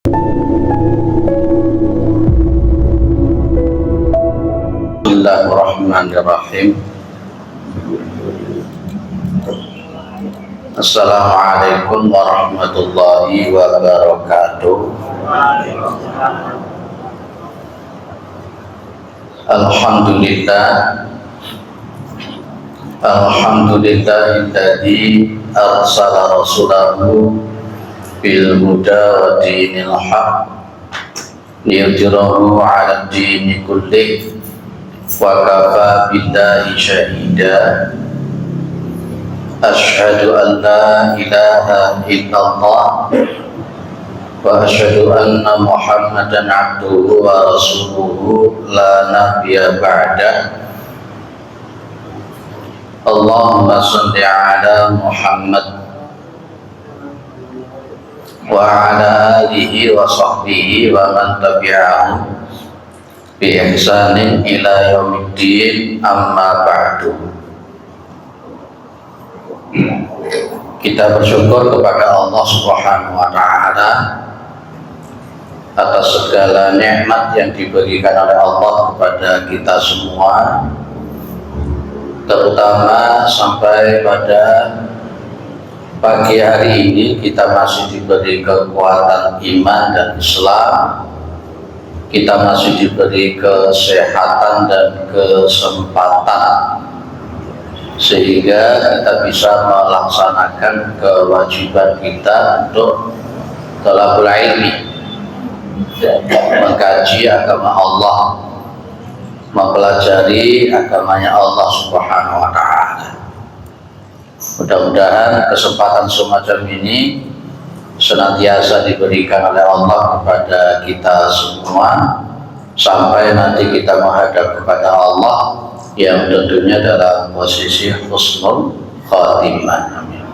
Bismillahirrahmanirrahim. Assalamualaikum warahmatullahi wabarakatuh. Alhamdulillahilladzi arsala rasulahu bil huda wa dinil haq liyudhhirahu 'ala ad-dini kullih wa kafa billahi syahida. Asyhadu an la ilaha illallah wa asyhadu anna Muhammadan abduhu wa rasuluhu la nabiyya ba'dah. Allahumma shalli ala Muhammad wa ala alihi wa sahbihi wa man tabi'ahum bi ihsanin ila yaumiddin, amma ba'du. Kita bersyukur kepada Allah Subhanahu wa ta'ala atas segala nikmat yang diberikan oleh Allah kepada kita semua, terutama sampai pada pagi hari ini kita masih diberi kekuatan iman dan Islam, kita masih diberi kesehatan dan kesempatan sehingga kita bisa melaksanakan kewajiban kita untuk thalabul ilmi, mengkaji agama Allah, mempelajari agamanya Allah Subhanahu wa ta'ala. Mudah-mudahan kesempatan semacam ini senantiasa diberikan oleh Allah kepada kita semua sampai nanti kita menghadap kepada Allah yang tentunya dalam posisi husnul khatimah. Amin.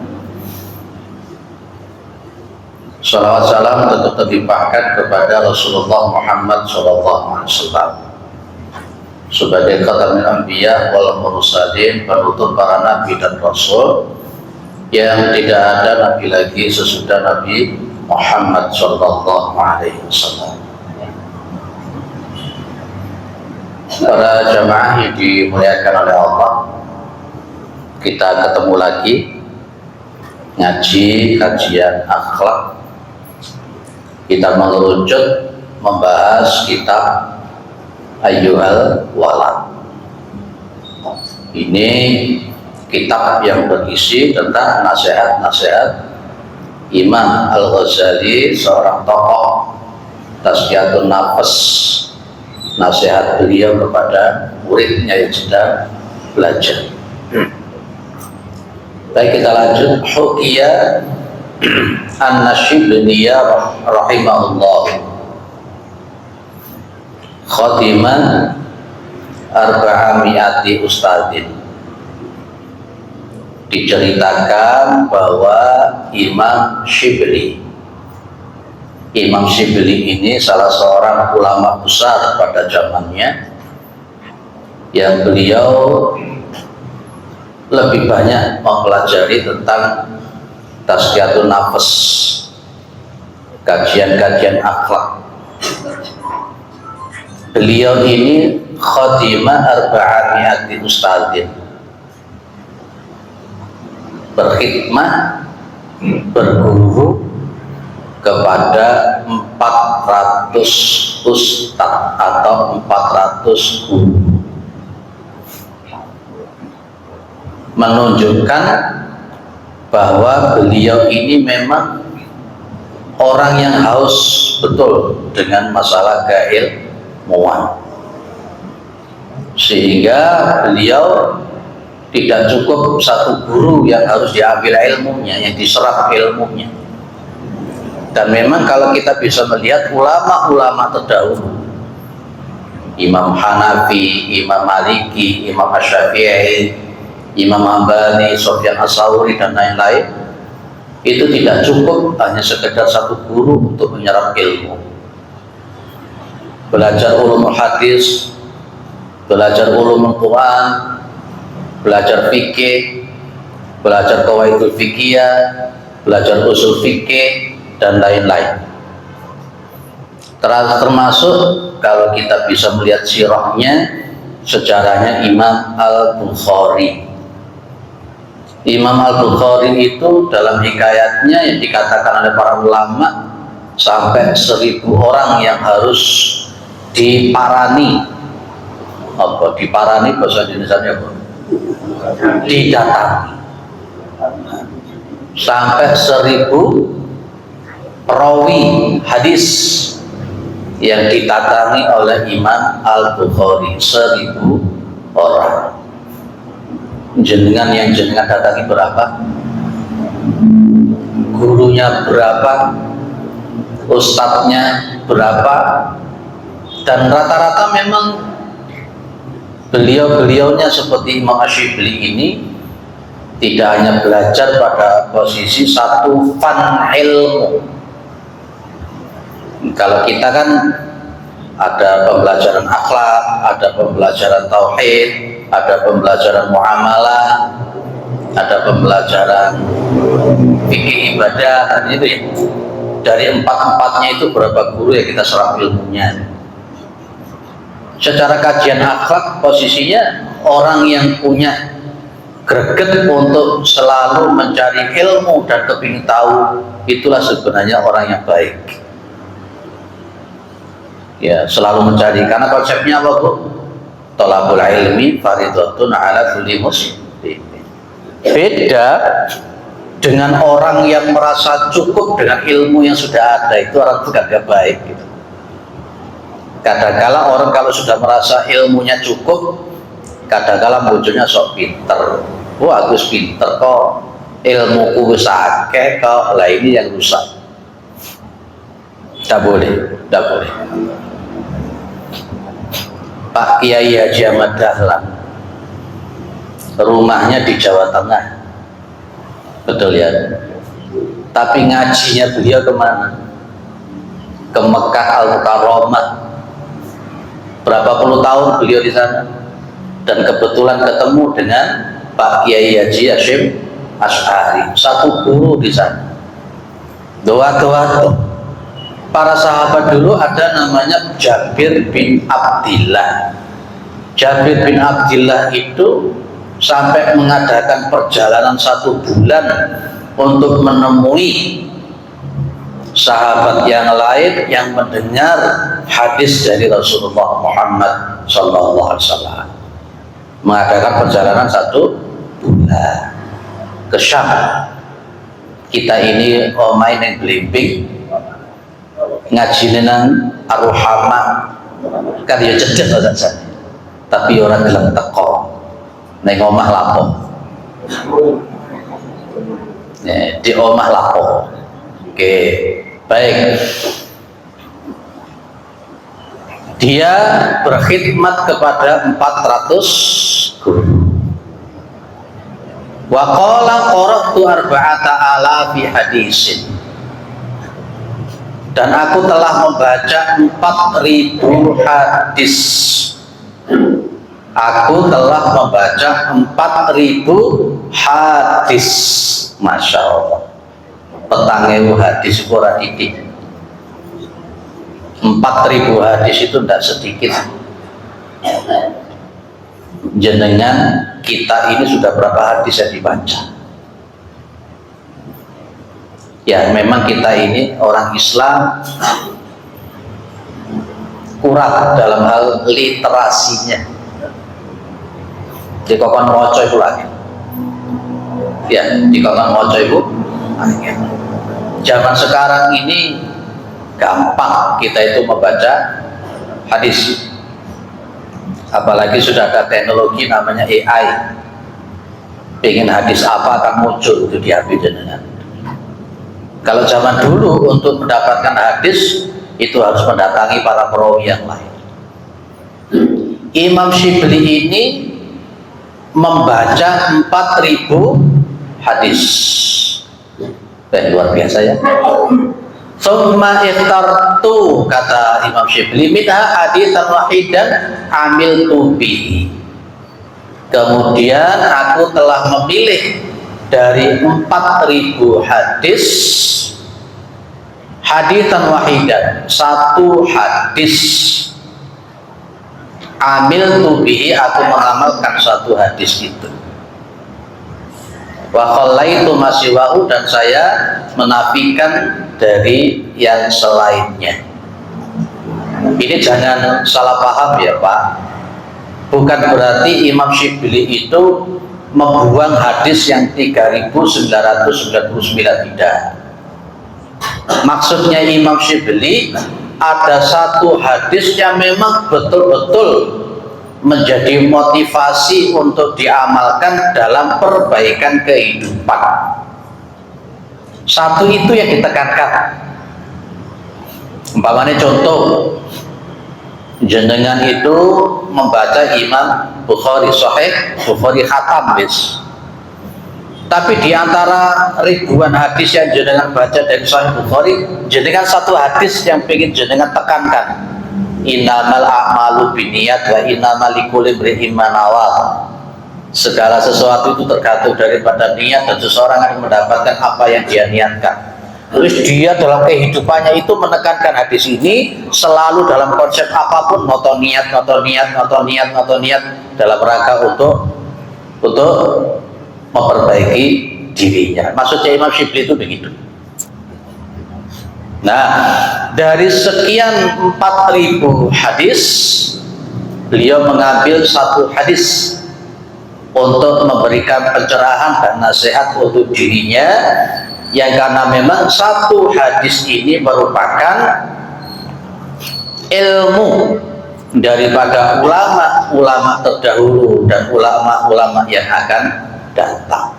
Salawat salam tentu terlimpahkan kepada Rasulullah Muhammad SAW sebagai khatamul anbiya wal mursalin, penutup para nabi dan rasul, yang tidak ada nabi lagi sesudah Nabi Muhammad SAW. Para jamaah yang dimuliakan oleh Allah, kita ketemu lagi ngaji kajian akhlak. Kita mengerucut membahas kitab Ayyuhal Walad. Ini kitab yang berisi tentang nasihat-nasihat Imam Al-Ghazali, seorang tokoh tazkiyatun nafas, nasihat beliau kepada muridnya yang sedang belajar. Baik, kita lanjut. Hukiya an-Nashibliyah rahimahullah khatiman arba'amiati ustadin. Diceritakan bahwa Imam Shibli ini salah seorang ulama besar pada zamannya, yang beliau lebih banyak mempelajari tentang tazkiyatun nafas, kajian-kajian akhlak. Beliau ini khatimah arba'amiati ustadin, berkhidmah, berguru kepada 400 ustadz atau 400 guru, menunjukkan bahwa beliau ini memang orang yang haus betul dengan masalah keilmuan, sehingga beliau tidak cukup satu guru yang harus diambil ilmunya, yang diserap ilmunya. Dan memang kalau kita bisa melihat ulama-ulama terdahulu, Imam Hanafi, Imam Maliki, Imam Asy-Syafi'i, Imam Hambali, Sufyan Ats-Tsauri dan lain-lain, itu tidak cukup hanya sekedar satu guru untuk menyerap ilmu. Belajar ulumul hadis, belajar ulumul Quran, belajar fikih, belajar qawaidul fikih, belajar usul fikih dan lain-lain. Termasuk kalau kita bisa melihat sirahnya, sejarahnya Imam Al-Bukhari. Imam Al-Bukhari itu dalam hikayatnya yang dikatakan oleh para ulama sampai 1000 orang yang harus diparani. Apa? Diparani bahasa Indonesianya apa? Didatangi. Sampai 1000 perawi hadis yang didatangi oleh Imam Al-Bukhari, 1000 orang. Jenengan yang jenengan datangi berapa? Gurunya berapa? Ustadznya berapa? Dan rata-rata memang beliau-beliaunya seperti Imam Asyibli ini tidak hanya belajar pada posisi satu fan ilmu. Kalau kita kan ada pembelajaran akhlak, ada pembelajaran tauhid, ada pembelajaran muamalah, ada pembelajaran fikih ibadah, dan itu ya. Dari empat-empatnya itu berapa guru yang kita serap ilmunya. Secara kajian akhlak posisinya orang yang punya greget untuk selalu mencari ilmu dan kepingin tahu, itulah sebenarnya orang yang baik. Ya, selalu mencari, karena konsepnya apa, Bu? Thalabul ilmi fardhatun ala kulli muslim. Beda dengan orang yang merasa cukup dengan ilmu yang sudah ada, itu orang itu gak baik gitu. Kadang-kala orang kalau sudah merasa ilmunya cukup, kadang-kala munculnya sok pinter. Wah, Agus pinter kok, ilmuku wis akeh kok, lah ini yang rusak. Tak boleh, tak boleh. Pak Kiai Haji Ahmad Dahlan, rumahnya di Jawa Tengah, betul ya. Tapi ngajinya beliau kemana? Ke Mekah Al-Mukarramah. Berapa puluh tahun beliau di sana, dan kebetulan ketemu dengan Pak Kiai Haji Hasyim Asy'ari, satu guru di sana. Doa-doa para sahabat dulu ada namanya Jabir bin Abdillah. Jabir bin Abdillah itu sampai mengadakan perjalanan 1 bulan untuk menemui sahabat yang lain yang mendengar hadis dari Rasulullah Muhammad SAW. Mengadakan perjalanan 1 bulan ke Syam. Kita ini main yang belimbing ngaji nang Ar-Ruhama kan ya cedek saja, tapi orang gelem teko neng omah lapo, di omah lapo. Oke, baik. Dia berkhidmat kepada 400 guru. Wa qala qara'tu 4,000 hadisin. Dan aku telah membaca 4.000 hadis. Aku telah membaca 4.000 hadis. Masya Allah. 4.000 hadis kurang titik. 4.000 hadis itu tidak sedikit. Jenengan kita ini sudah berapa hadis yang dibaca? Ya, memang kita ini orang Islam kurang dalam hal literasinya. Di kokon moco itu lagi. Ya, di kokon moco itu lagi. Zaman sekarang ini gampang kita itu membaca hadis. Apalagi sudah ada teknologi namanya AI. Pengen hadis apa akan muncul itu di HP jenengan. Kalau zaman dulu untuk mendapatkan hadis itu harus mendatangi para perawi yang lain. Imam Syibli ini membaca 4.000 hadis. Luar biasa ya. Summa ikhtartu, kata Imam Syibli, minha haditsan wahidan amiltu bihi. Kemudian aku telah memilih dari 4.000 hadis haditsan wahidan, satu hadis, amil tubihi, aku mengamalkan satu hadis itu, wa khallaitu masiwahu, dan saya menafikan dari yang selainnya. Ini jangan salah paham ya Pak, bukan berarti Imam Syibli itu membuang hadis yang 3999, tidak. Maksudnya Imam Syibli ada satu hadis yang memang betul-betul menjadi motivasi untuk diamalkan dalam perbaikan kehidupan. Satu itu yang ditekankan. Umpamanya contoh, jenengan itu membaca Imam Bukhari Sahih, Bukhari khatam bis. Tapi di antara ribuan hadis yang jenengan baca dari Sahih Bukhari, jenengan satu hadis yang ingin jenengan tekankan. Innamal a'malu binniyat wa innamal likulli imri'in ma nawa. Segala sesuatu itu tergantung daripada niat, dan seseorang akan mendapatkan apa yang dia niatkan. Terus dia dalam kehidupannya itu menekankan hadis ini selalu dalam konsep apapun, noto niat, noto niat, noto niat, noto niat, dalam rangka untuk memperbaiki dirinya. Maksudnya Imam Syibli itu begitu. Nah, dari sekian 4000 hadis, beliau mengambil satu hadis untuk memberikan pencerahan dan nasihat untuk dirinya, yang karena memang satu hadis ini merupakan ilmu daripada ulama-ulama terdahulu dan ulama-ulama yang akan datang.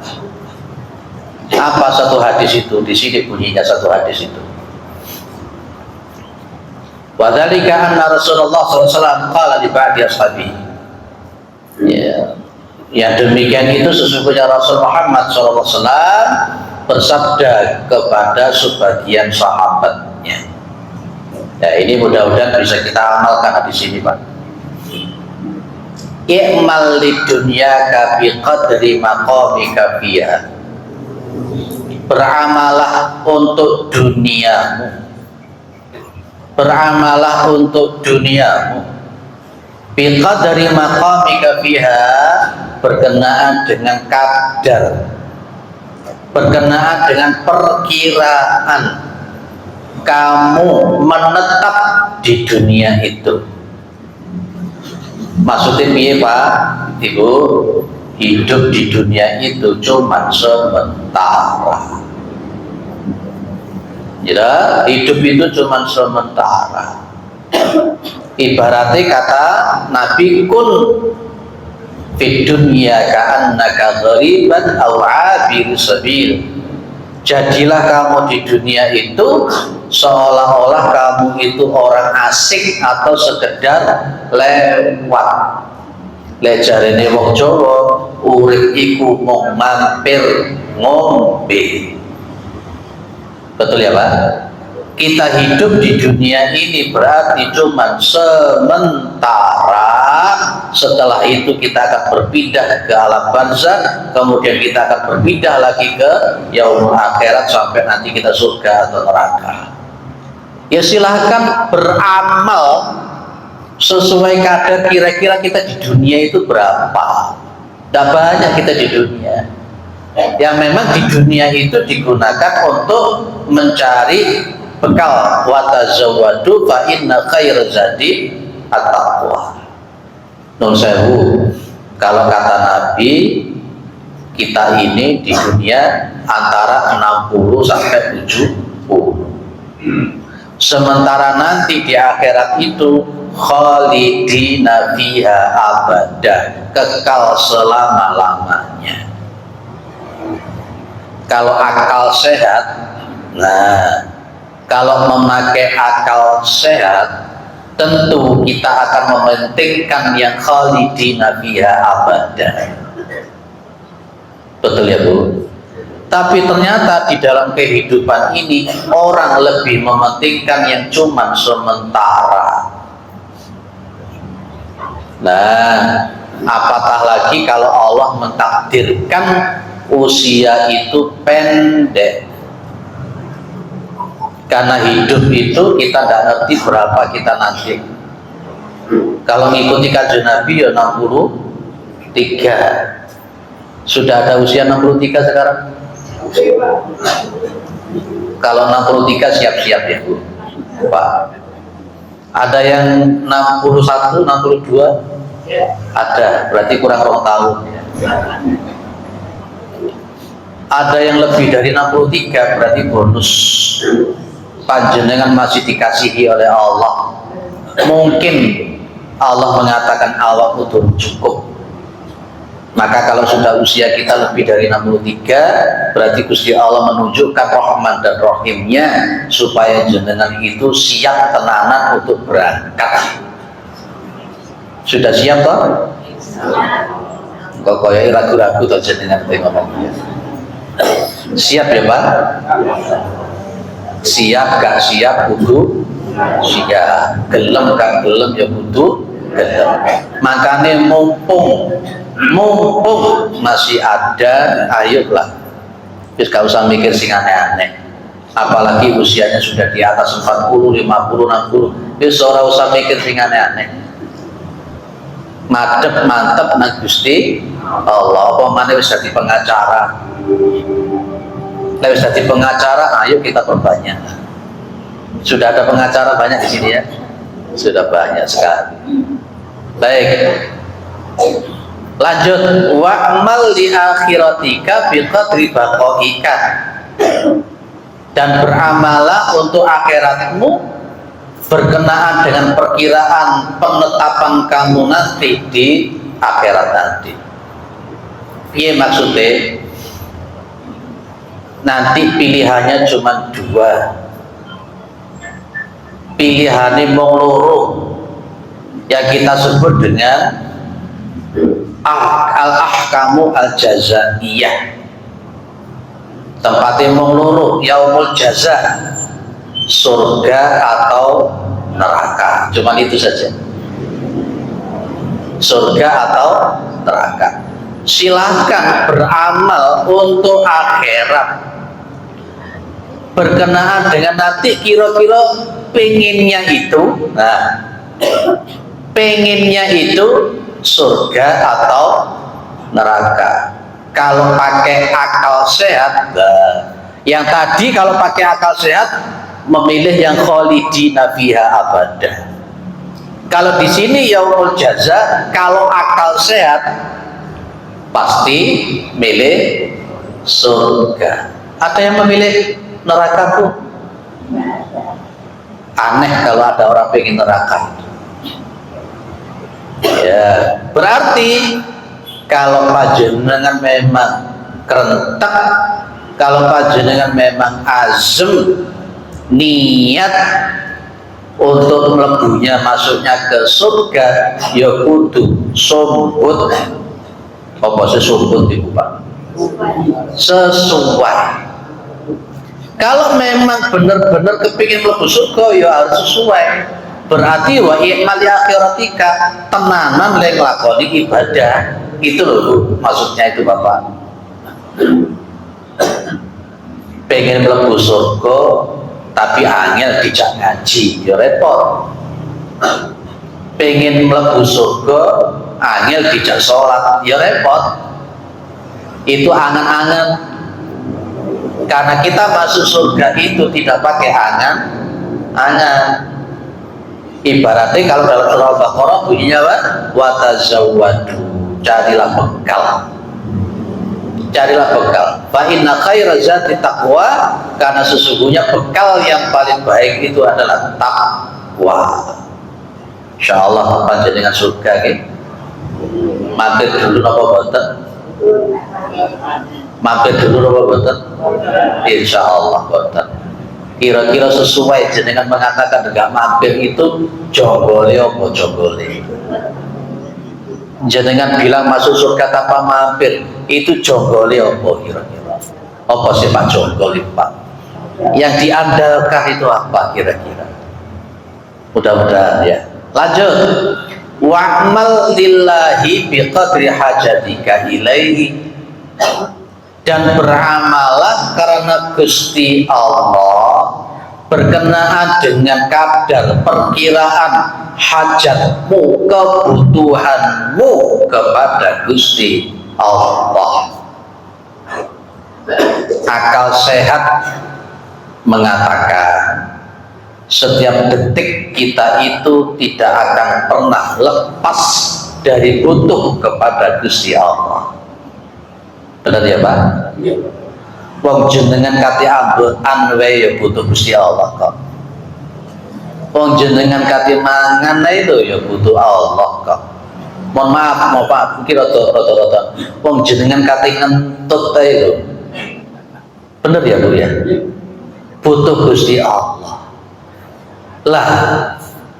Apa satu hadis itu? Di sini bunyinya satu hadis itu. Wa dzalika anna Rasulullah SAW qala li ba'di ashabihi. Ya, yang demikian itu sesungguhnya Rasul Muhammad SAW bersabda kepada sebagian sahabatnya. Ya, ini mudah-mudahan bisa kita amalkan di sini, Pak. I'mal lidunyaka biqadri maqamika fiha. Beramalah untuk duniamu. Beramalah untuk duniamu. Biqadri maqamika fiha, berkenaan dengan kadar, berkenaan dengan perkiraan kamu menetap di dunia itu. Maksudnya piye Pak, Ibu? Hidup di dunia itu cuma sementara. Ya, hidup itu cuma sementara. Ibaratnya kata Nabi, kun fid dunya ka'annaka ghariban aw 'abir sabil. Jadilah kamu di dunia itu seolah-olah kamu itu orang asing atau sekedar lewat. Lejarene wong Jawa, urip iku mung mampir ngombe. Betul ya Pak? Kita hidup di dunia ini berarti cuma sementara. Setelah itu kita akan berpindah ke alam barzakh, kemudian kita akan berpindah lagi ke yaumul akhirat sampai nanti kita surga atau neraka. Ya silahkan beramal sesuai kadar kira-kira kita di dunia itu berapa. Tidak banyak kita di dunia. Yang memang di dunia itu digunakan untuk mencari bekal. Wa tazawwadu fa inna khairaz zadi at-taqwa. Nun sewu, kalau kata Nabi, kita ini di dunia antara 60 sampai 70. Sementara nanti di akhirat itu khalidina fiha abada, kekal selama-lamanya. Kalau akal sehat, nah kalau memakai akal sehat, tentu kita akan mementingkan yang khalidina fiha abada. Betul ya Bu? Tapi ternyata di dalam kehidupan ini orang lebih mementingkan yang cuma sementara. Nah, apatah lagi kalau Allah mentakdirkan usia itu pendek. Karena hidup itu kita nggak ngerti berapa kita nanti. Kalau ngikuti kajian Nabi ya 63. Sudah ada usia 63 sekarang? Kalau 63 siap-siap ya Bu, Pak. Ada yang 61, 62? Ada, berarti kurang 2 tahun. Ada yang lebih dari 63, berarti bonus. Panjenengan masih dikasihi oleh Allah. Mungkin Allah mengatakan awak udah cukup. Maka kalau sudah usia kita lebih dari 63, berarti Gusti Allah menunjukkan Rahman dan Rahimnya supaya jenengan itu siap tenanan untuk berangkat. Sudah siap toh? Kok koyo ragu-ragu toh jenengan ngomongnya. Siap ya Pak? Siap gak siap kudu siap, gelem gak gelem ya kudu gelem. Makanya mumpung masih ada, ayolah, terus gak usah mikir sing aneh-aneh. Apalagi usianya sudah di atas 40, 50, 60, terus ora usah mikir sing aneh-aneh. Madep mantep nang Gusti Allah. Apa maneh wis dadi pengacara? Nah, wis dadi pengacara, ayo kita perbanyak. Sudah ada pengacara banyak di sini ya? Sudah banyak sekali. Baik. Lanjut, wa'mal li akhiratika bi qadri baqaika. Dan beramalah untuk akhiratmu berkenaan dengan perkiraan penetapan kamu nanti di akhirat nanti. Iya maksudnya? Nanti pilihannya cuma 2. Pilihannya mau loro yang kita sebut dengan al-ahkamu al-jazaiyah. Tempatnya mau loro, yaumul jaza, surga atau neraka. Cuma itu saja, surga atau neraka. Silahkan beramal untuk akhirat berkenaan dengan nanti kira-kira pengennya itu, pengennya itu surga atau neraka. Kalau pakai akal sehat, yang tadi kalau pakai akal sehat memilih yang khalidina fiha abadah. Kalau di sini yaumul jaza, kalau akal sehat pasti milih surga. Ada yang memilih neraka pun. Aneh kalau ada orang pengen neraka. Ya, berarti kalau panjenengan memang kerentak, kalau panjenengan memang azam niat untuk melebunya masuknya ke surga, ya kudu sumbut. Apa sesumbut itu Pak? Sesuai. Kalau memang benar-benar kepingin mlebu surga, ya harus sesuai. Berarti wa i'mal akhiratika, tenanan lek nglakoni ibadah. Itu loh Bu, maksudnya itu Bapak. Pengen mlebu surga tapi angel dijak ngaji, ya repot. Pengen mlebu surga angel dijak sholat, ya repot. Itu angan-angan. Karena kita masuk surga itu tidak pakai angan-angan. Ibaratnya kalau dalam surah Al-Baqarah bunyinya apa? Watazawwadu, carilah bekal. Carilah bekal. Fa inna khaira zati taqwa, karena sesungguhnya bekal yang paling baik itu adalah takwa. Insyaallah panjenengan surga nggih. Mampir dulu napa boten? Mampir dulu napa boten? Insyaallah boten. Kira-kira sesuai jenengan mengatakan enggak mampir itu jonggole apa jonggole? Jenengan bilang masuk surga tanpa mampir, itu jonggole apa kira-kira? Apa sih Pak jonggole Pak? Yang diandalkan itu apa kira-kira? Mudah-mudahan ya. Lanjut. Wa'mal lillahi biqadri hajatika ilaihi, dan beramalah karena Gusti Allah berkenaan dengan kadar perkiraan hajatmu, kebutuhanmu kepada Gusti Allah. Akal sehat mengatakan setiap detik kita itu tidak akan pernah lepas dari butuh kepada Gusti Allah. Benar ya Pak? Wong jenengan kate ambekan wae ya butuh Gusti Allah kok. Wong jenengan kate mangan itu ya butuh Allah kok. Mohon maaf, mau Pak, mungkin rada-rada. Wong jenengan kate ngentut itu. Bener ya Bu ya? Butuh Gusti Allah. Lah,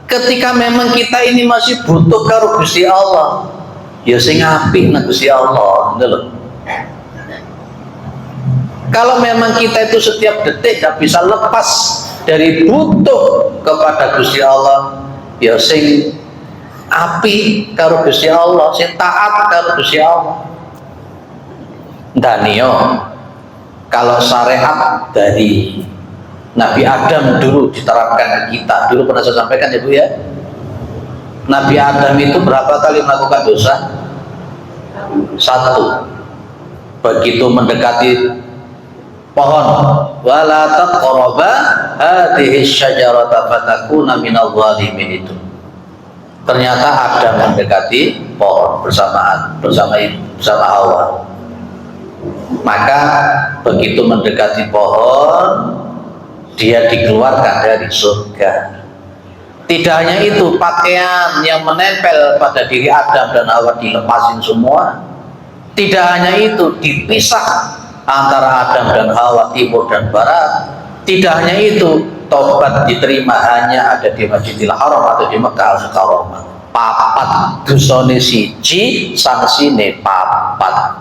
ketika memang kita ini masih butuh karo Gusti Allah, ya sing apik nang Gusti Allah, ngono lho. Kalau memang kita itu setiap detik tidak bisa lepas dari butuh kepada Gusti Allah, ya sing api karo Gusti Allah, sing taat karo Gusti Allah. Danio, kalau syariat dari Nabi Adam dulu diterapkan ke kita, dulu pernah saya sampaikan ya Bu ya. Nabi Adam itu berapa kali melakukan dosa? 1. Begitu mendekati pohon, wala taqraba hadhihi syajarata fatakuna minadh dhalimin, itu ternyata Adam mendekati pohon bersama Hawa. Maka begitu mendekati pohon, dia dikeluarkan dari surga. Tidak hanya itu, pakaian yang menempel pada diri Adam dan Hawa dilepasin semua. Tidak hanya itu, dipisah antara Adam dan Hawa, timur dan barat. Tidak hanya itu, tobat diterima hanya ada di Masjidil Haram atau di Mekah Al-Mukarramah. Papat dosane siji, sangsine papat.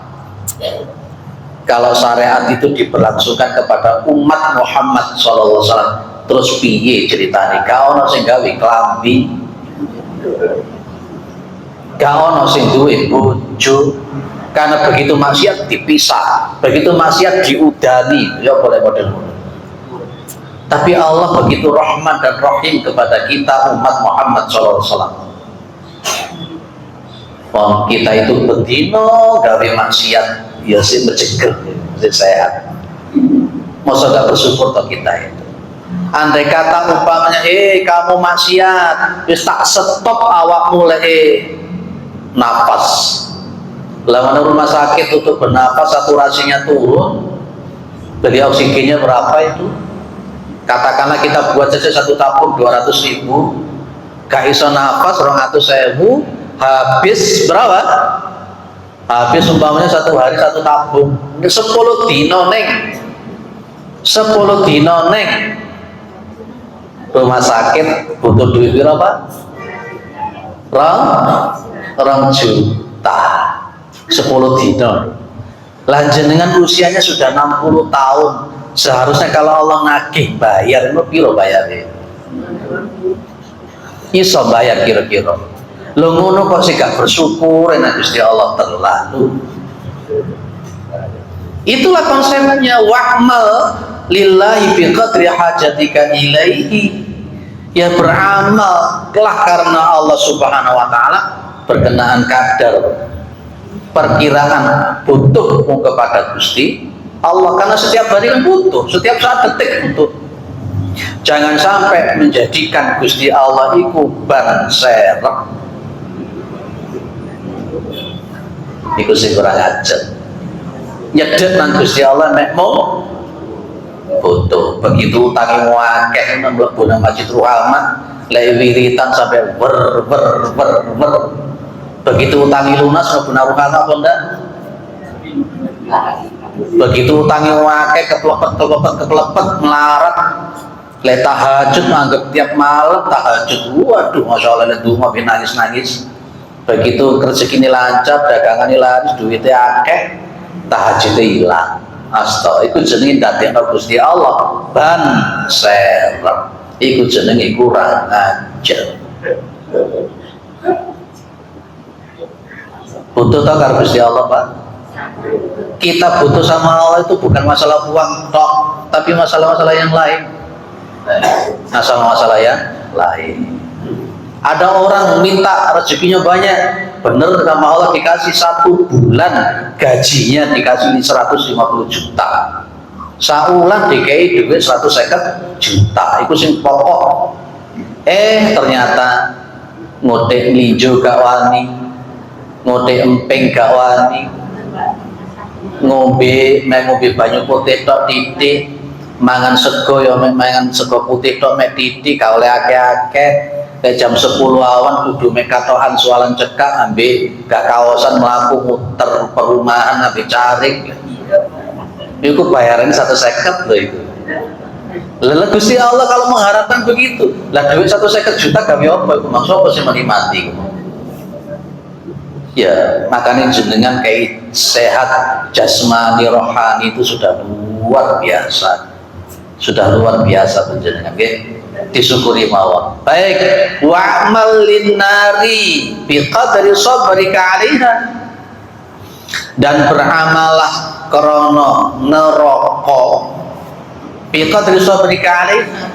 Kalau syariat itu diberlangsungkan kepada umat Muhammad SAW, terus piye ceritane? Gak ono sing gawe klambi, gak ono sing duwe bojo. Karena begitu maksiat dipisah, begitu maksiat diudani, ya boleh model. Tapi Allah begitu rahman dan rahim kepada kita umat Muhammad SAW. Kita itu bedino gawe maksiat, ya sih mencegah, sih sehat. Masa gak bersyukur toh kita itu. Andai kata umpamanya, kamu maksiat, wis tak stop awakmu mulai nafas. Lawan rumah sakit untuk bernafas, saturasinya turun, beli oksigennya berapa itu? Katakanlah kita buat saja 1 tabung 200.000, gak iso nafas 200.000, habis berapa? Habis umpamanya 1 hari 1 tabung, 10 dino neng, 10 dino neng. Rumah sakit butuh duit berapa? 2 juta. 10 dinar. Lanjenengan usianya sudah 60 tahun. Seharusnya kalau Allah nagih bayar, itu piro bayarnya? Iso bayar kira-kira. Lo ngono kok sih gak bersyukur enak Gusti Allah terlalu. Itulah konsepnya, wa'mal lillahi biqadri hajatika ilaihi. Ya beramal telah karena Allah Subhanahu wa taala berkenaan kadar perkiraan butuhmu kepada Gusti Allah, karena setiap hari kan butuh, setiap saat detik butuh. Jangan sampai menjadikan Gusti Allah itu ban serep. Iku sing kurang ajar. Nyedet nang Gusti Allah nek mau butuh. Begitu utangi akeh nang mlebu nang Masjidil Haram, lek wiritan sampai ber. Begitu utangi lunas mlebu nang kana apa ndak? Begitu utangi akeh keplepet melarat. Lek tahajud anggap tiap malam tahajud. Waduh, masyaallah lek donga ben nangis-nangis. Begitu rezekine lancar, dagangane laris, duwite akeh, tahajudnya hilang. Astaga, iku jenenge ndadekno Gusti Allah ban serep. Iku jenenge kurang ajar. Butuh tak karo Gusti Allah, Pak? Kita butuh sama Allah itu bukan masalah uang tok, tapi masalah-masalah yang lain. masalah yang lain. Ada orang minta rezekinya banyak, bener sama Allah dikasih 1 bulan gajinya dikasih 150 juta, saulan dikai duit 150 juta, itu sing pokok. Ternyata ngotek lijo gak wani, ngotek emping gak wani, ngombe banyu putih tok titik, mangan sego ya mangan sego putih tok mek titik, gak oleh akeh-akeh. Jam 10 awan kudu mek katokan soalan cekak ambil gak kawasan melaku muter perumahan ambil caring. Itu bayaran 150 loh itu. Lalu Gusti Allah kalau mengharapkan begitu, lah duit 150 juta kami apa? Maksud apa sih menikmati? Ya makanya jenengan kayak sehat jasmani rohani itu sudah luar biasa, penjenengan. Disyukuri mawon. Baik, wa'mal linnari biqadri sabrika 'alaiha, dan beramalah krana neraka biqadri sabrika 'alaiha,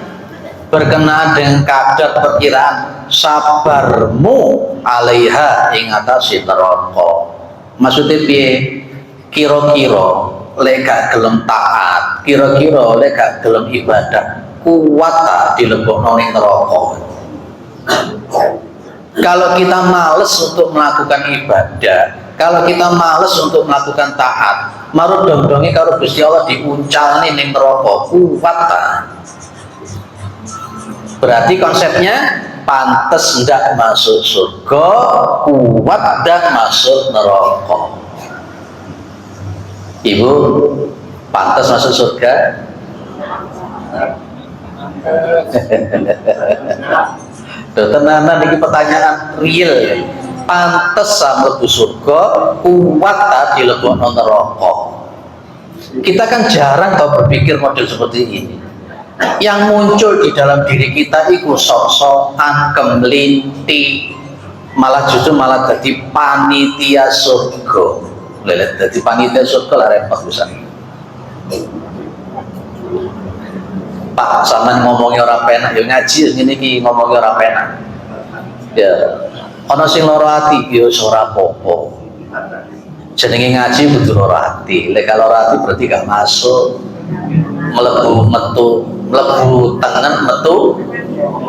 berkenaan dengan kadar perkiraan sabarmu 'alaiha ing atase neraka. Maksudnya piye? Kira-kira lek gak gelem taat, kira-kira lek gak gelem ibadah, kuat dilebokno ning neraka. Kalau kita males untuk melakukan ibadah, kalau kita males untuk melakukan taat, marut dong-dongi karo Gusti Allah diuncalne ning neraka, kuat ta. Berarti konsepnya pantes ndak masuk surga, kuat dan masuk neraka. Ibu, pantes masuk surga? Tenanan ini pertanyaan real ya. Pantes sama mlebu surga, kuat tadi dilebokno neraka. Kita kan jarang tau berpikir model seperti ini. Yang muncul di dalam diri kita itu sok-sokan, kemelinti, malah jadi panitia surga. Lelet jadi panitia surga lah repot bisa. Pak, sampean ngomongi ora penak, ya ngaji ngene iki ngomongi ora penak. Ya, ana sing lara ati ya ora apa-apa. Jenenge ngaji kudu lara ati. Lek kalau lara ati berarti gak masuk. Mlebu tengen metu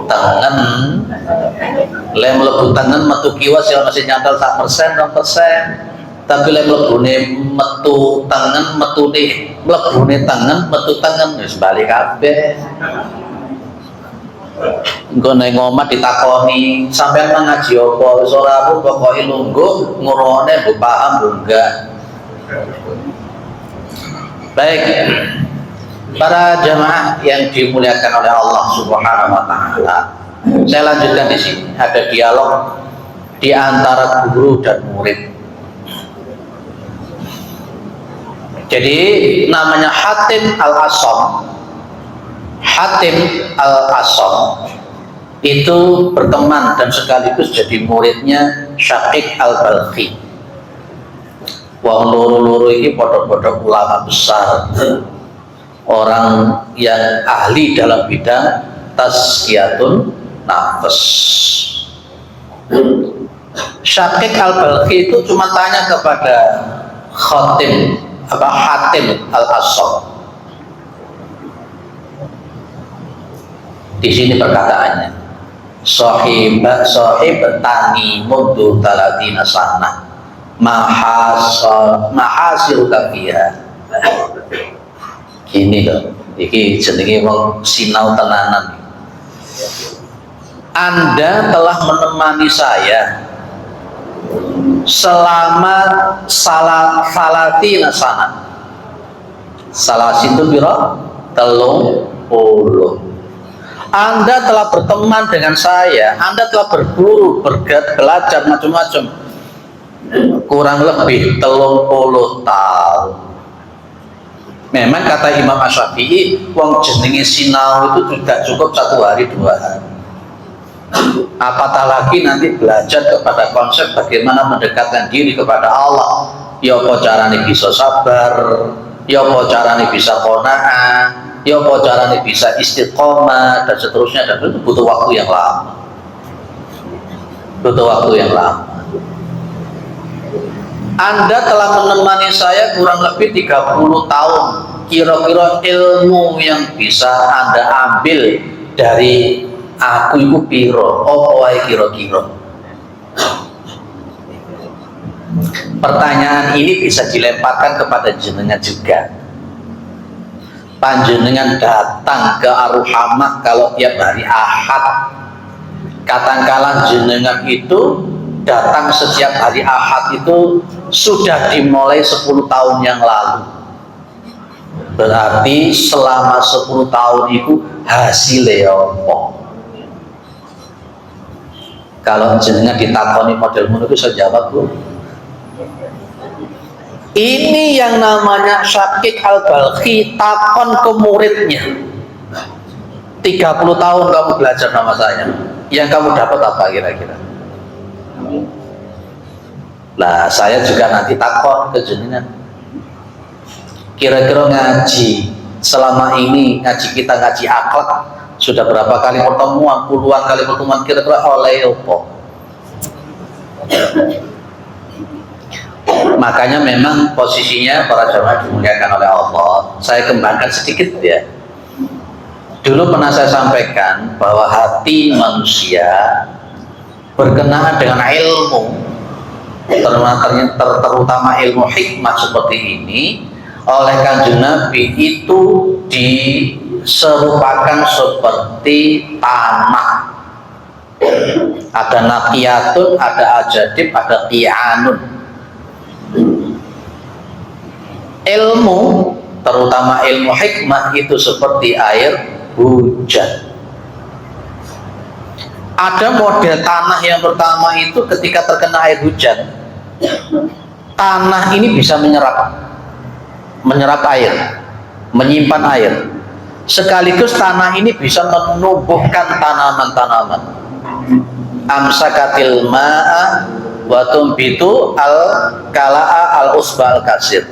tengen. Lek mlebu tengen metu kiwas ya masih nyantol 1%, 2%. Tapi lek mlebune metu tengen mlebune tengen metu tengen wis bali kabeh. Engko nek omah ditakoni sampean ngaji apa wis ora apa pokoke lungguh ngurone mbok paham mbok enggak. Baik, para jamaah yang dimuliakan oleh Allah Subhanahu wa taala. Saya lanjutkan di sini. Ada dialog di antara guru dan murid. Jadi namanya Hatim Al-Asam. Hatim Al-Asam itu berteman dan sekaligus jadi muridnya Syaqiq Al-Balkhi. Wong loro-loro ini podok-podok ulama besar, orang yang ahli dalam bidang tazkiyatun nafs. Syaqiq Al-Balkhi itu cuma tanya kepada Hatim Al-Asam. Di sini perkataannya, sahib tani mundu talatina sana mahasil kafiha. Gini loh, iki jenenge wong sinau tenanan. Anda telah menemani saya selama salatina sana. Salasin itu piro? 30. Anda telah berteman dengan saya, Anda telah berburu, belajar macam-macam, kurang lebih 30 tahun. Memang kata Imam Asy-Syafi'i, wong jenenge sinau itu tidak cukup 1 hari 2 hari. Apatah lagi nanti belajar kepada konsep bagaimana mendekatkan diri kepada Allah. Ya apa caranya bisa sabar, ya apa caranya bisa qanaah, ya apa caranya bisa istiqomah dan seterusnya, dan itu butuh waktu yang lama. Butuh waktu yang lama. Anda telah menemani saya kurang lebih 30 tahun. Kira-kira ilmu yang bisa Anda ambil dari aku itu piro? Apa wae kira-kira? Pertanyaan ini bisa dilemparkan kepada jenengan juga. Panjenengan datang ke Ar-Ruhamah kalau tiap hari Ahad. Kadangkala jenengan itu datang setiap hari Ahad itu sudah dimulai 10 tahun yang lalu. Berarti selama 10 tahun itu hasilnya apa? Kalau jenengan ditakoni model ngono itu saya jawab, Bu. Ini yang namanya Syakik Al-Balkhi takon ke muridnya. 30 tahun kamu belajar sama saya. Yang kamu dapat apa kira-kira? Lah saya juga nanti takon ke jenengan. Kira-kira ngaji selama ini, ngaji kita ngaji akhlak sudah berapa kali pertemuan, puluhan kali pertemuan, kira-kira oleh apa? Makanya memang posisinya para jamaah dimuliakan oleh Allah. Saya kembangkan sedikit ya. Dulu pernah saya sampaikan bahwa hati manusia berkenaan dengan ilmu, terutama ilmu hikmah seperti ini, oleh Kanjeng Nabi itu diserupakan seperti tanah. Ada naqiyatun, ada ajadib, ada qiyanun. Ilmu, terutama ilmu hikmah itu seperti air hujan. Ada model tanah yang pertama itu ketika terkena air hujan, tanah ini bisa menyerap air, menyimpan air. Sekaligus tanah ini bisa menumbuhkan tanaman-tanaman. Amsakatil ma'a wa tumbitu al-kala'a al-usba al-kasir.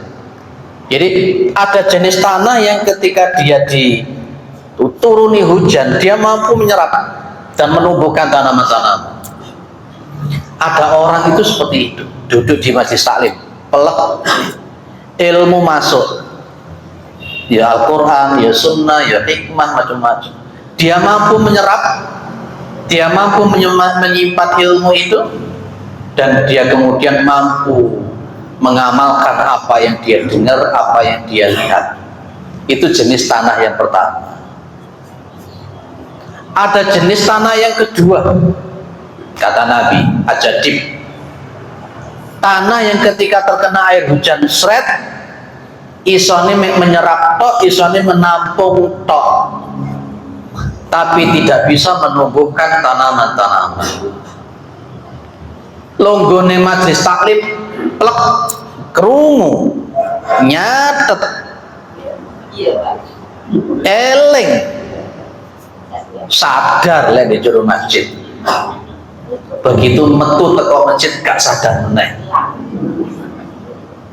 Jadi ada jenis tanah yang ketika dia dituruni hujan, dia mampu menyerap dan menumbuhkan tanaman-tanaman. Ada orang itu seperti itu, duduk di Masjid Taklim, pelek, ilmu masuk, ya Al-Quran, ya Sunnah, ya hikmah, macam-macam. Dia mampu menyerap, dia mampu menyimpan ilmu itu, dan dia kemudian mampu mengamalkan apa yang dia dengar, apa yang dia lihat. Itu jenis tanah yang pertama. Ada jenis tanah yang kedua, kata Nabi, ajadib. Tanah yang ketika terkena air hujan seret, isone menyerap tok, isone menampung tok, tapi tidak bisa menumbuhkan tanaman-tanaman. Longgone majelis taklim, plek, kerungu, nyatet, eling, sadar lek di jero masjid. Begitu metu teko masjid gak sadar meneh.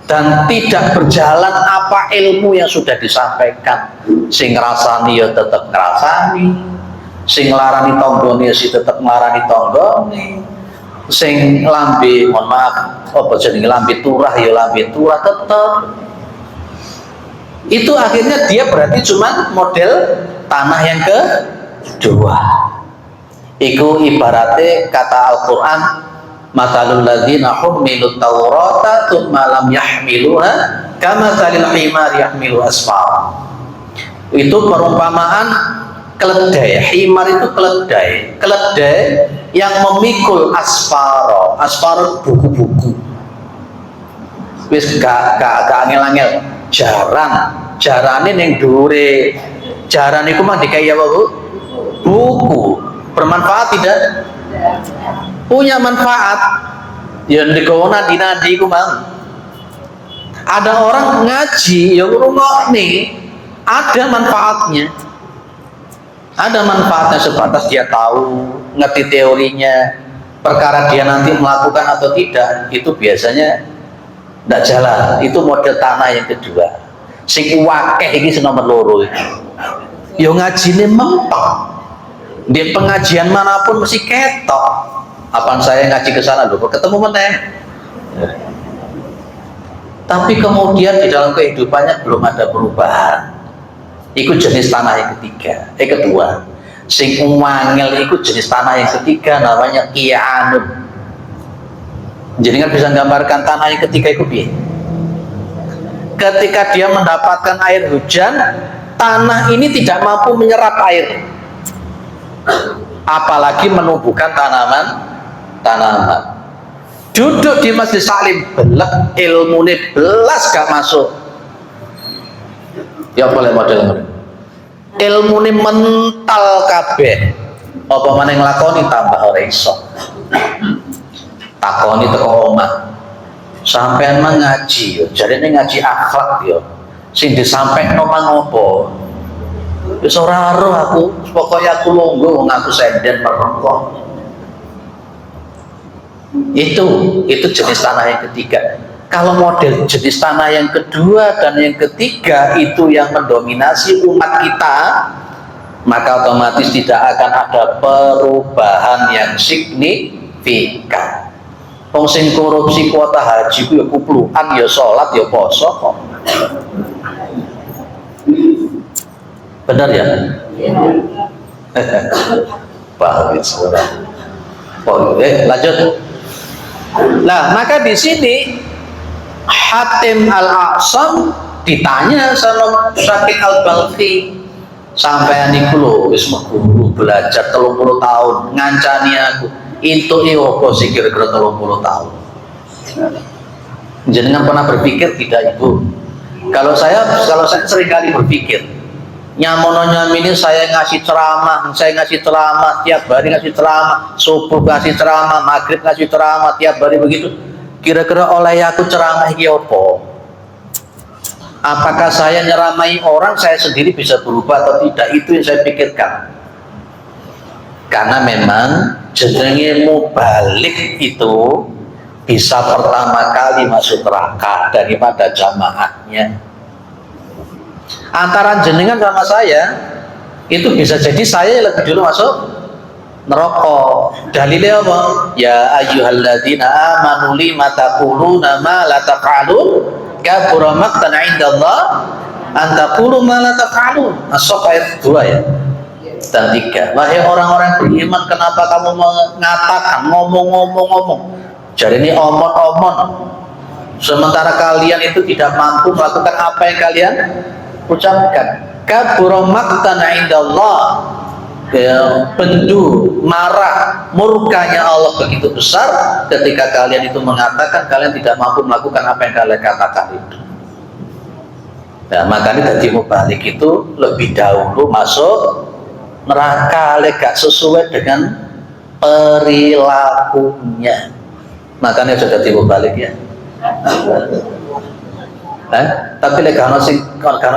Dan tidak berjalan apa ilmu yang sudah disampaikan. Sing ngrasani ya tetep ngrasani, sing nglarani tanggane ya tetep nglarani tanggane. Sing lambe, mohon maaf, apa jenenge lambe turah ya lambe turah tetep. Itu akhirnya dia berarti cuma model tanah yang kedua. Iku ibaratnya kata Al-Quran, matalul ladzina hummilut taurata tsumma lam yahmiluha kamatsalil himar yahmilu asfara. Itu perumpamaan keledai. Himar itu keledai, keledai yang memikul asfaro. Asfaro buku-buku. Wis gak angel-angel. Jarane ning dhuwure. Jaran iku mah dikai apa, Bu? Buku. Bermanfaat tidak? Punya manfaat. Ya ndikono nadi-nadi iku mang. Ada orang ngaji ya ngrungokne, ada manfaatnya. Ada manfaatnya sebatas dia tahu, ngerti teorinya. Perkara dia nanti melakukan atau tidak, itu biasanya tidak jalan. Itu model tanah yang kedua. Sing wakeh iki sing nomor loro iki. Ya ngajine mentok. Di pengajian manapun mesti ketok. Apaan saya ngaji ke sana lho, ketemu meneh. Tapi kemudian di dalam kehidupannya belum ada perubahan. Iku jenis tanah yang ketiga, kedua. Sing wangel iku jenis tanah yang ketiga namanya qiyanun. Jadi kan bisa gambarkan tanah yang ketiga itu piye? Ketika dia mendapatkan air hujan, tanah ini tidak mampu menyerap air, apalagi menumbuhkan tanaman. Duduk di masjid salim belek, ilmune belas gak masuk. Ya boleh model ilmune mental kabeh, apa maneh nglakoni tambah ora iso. Takoni teko omah, sampean mengaji yo, jarene ngaji akhlak yo, sing disampaikan mang opo? Wis ora ero aku, pokoknya aku longgo wong aku senden merengkok. Itu jenis tanah yang ketiga. Kalau model jenis tanah yang kedua dan yang ketiga itu yang mendominasi umat kita, maka otomatis tidak akan ada perubahan yang signifikan. Wong sing korupsi kuota haji ku ya kuplukan, ya sholat, ya poso kok. Benar ya? Bagus. Lanjut. Nah, maka di sini Hatim Al-A'sam ditanya sama Syakik Al-Balkhi, sampean iku lho wis guru belajar 30 tahun ngancani aku, intuke opo sih kira-kira 30 tahun? Jenengan pernah berpikir tidak Ibu? Kalau saya sering kali berpikir, nyamono nyamini saya ngasih ceramah tiap hari, ngasih ceramah subuh, ngasih ceramah maghrib, ngasih ceramah tiap hari begitu. Kira-kira oleh aku ceramah iki opo? Apakah saya nyeramai orang, saya sendiri bisa berubah atau tidak? Itu yang saya pikirkan. Karena memang jenenge mubalik itu bisa pertama kali masuk neraka daripada jamaahnya. Antara jenengan sama saya itu bisa jadi saya lebih dulu masuk neraka. Dalilnya apa? Ya ayyuhalladzina amanu lima taquluna ma la taf'alun kabura maqtan 'indallah an taqulu ma la taf'alun. As-Saff ayat 2 ya. Dan 3. Wahai orang-orang beriman, kenapa kamu mengatakan ngomong? Jadi ini omon-omon, sementara kalian itu tidak mampu melakukan apa yang kalian ucapkan. Kabura maqtan 'indallah. Bendu, marah, murkanya Allah begitu besar ketika kalian itu mengatakan kalian tidak mampu melakukan apa yang kalian katakan itu. Nah, makanya dari mubalik itu lebih dahulu masuk neraka, gak sesuai dengan perilakunya. Makanya sudah jadi mubalik ya. Tapi kalau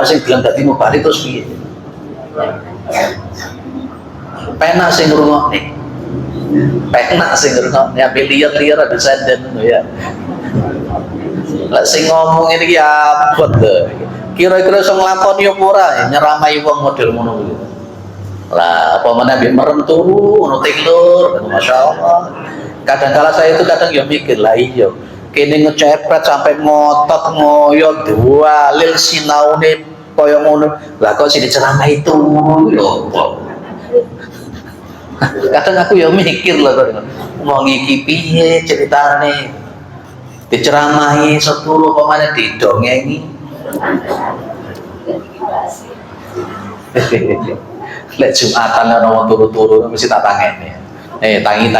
sing bilang dadi mubalik terus piye? Penak sing ngrungokne. Ambil liar-liar ada senden ya. Lah sing ngomong ini ya abot lho. Kira-kira iso nglakoni apa ora nyeramai wong model ngono kuwi. Lah apa meneh mbek merem turu ngono tiklur, masyaallah. Kadang-kala saya itu kadang ya mikir, lah iya kene ngecepet sampai ngotot ngoyo dualil sinaune kaya ngono. Lah kok sing diceramai itu lho kok. Kadang aku ya mikir lah mau ngiki piye ceritane, diceramahi 10 pemane didongengi. Lek Jumatan ana wong turu-turu mesti tak tangeni. Tangi.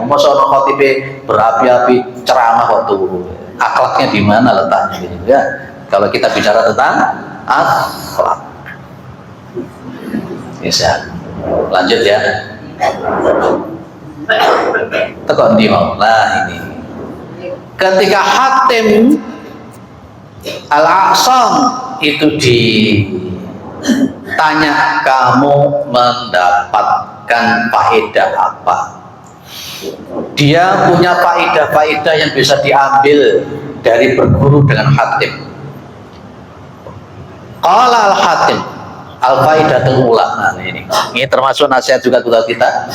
Mosok ana khotibe berapi-api ceramah kok turu. Akhlaknya di mana letaknya gitu ya. Kalau kita bicara tentang akhlak. Bisa. Lanjut ya. Tekan di mau. Nah ini. Ketika Hatim Al-A'sam itu ditanya, kamu mendapatkan faedah apa? Dia punya faedah-faedah yang bisa diambil dari berguru dengan Hatim. Qala Al-Hatim Al-Faidatul Ula. Nah, ini termasuk nasihat juga buat kita.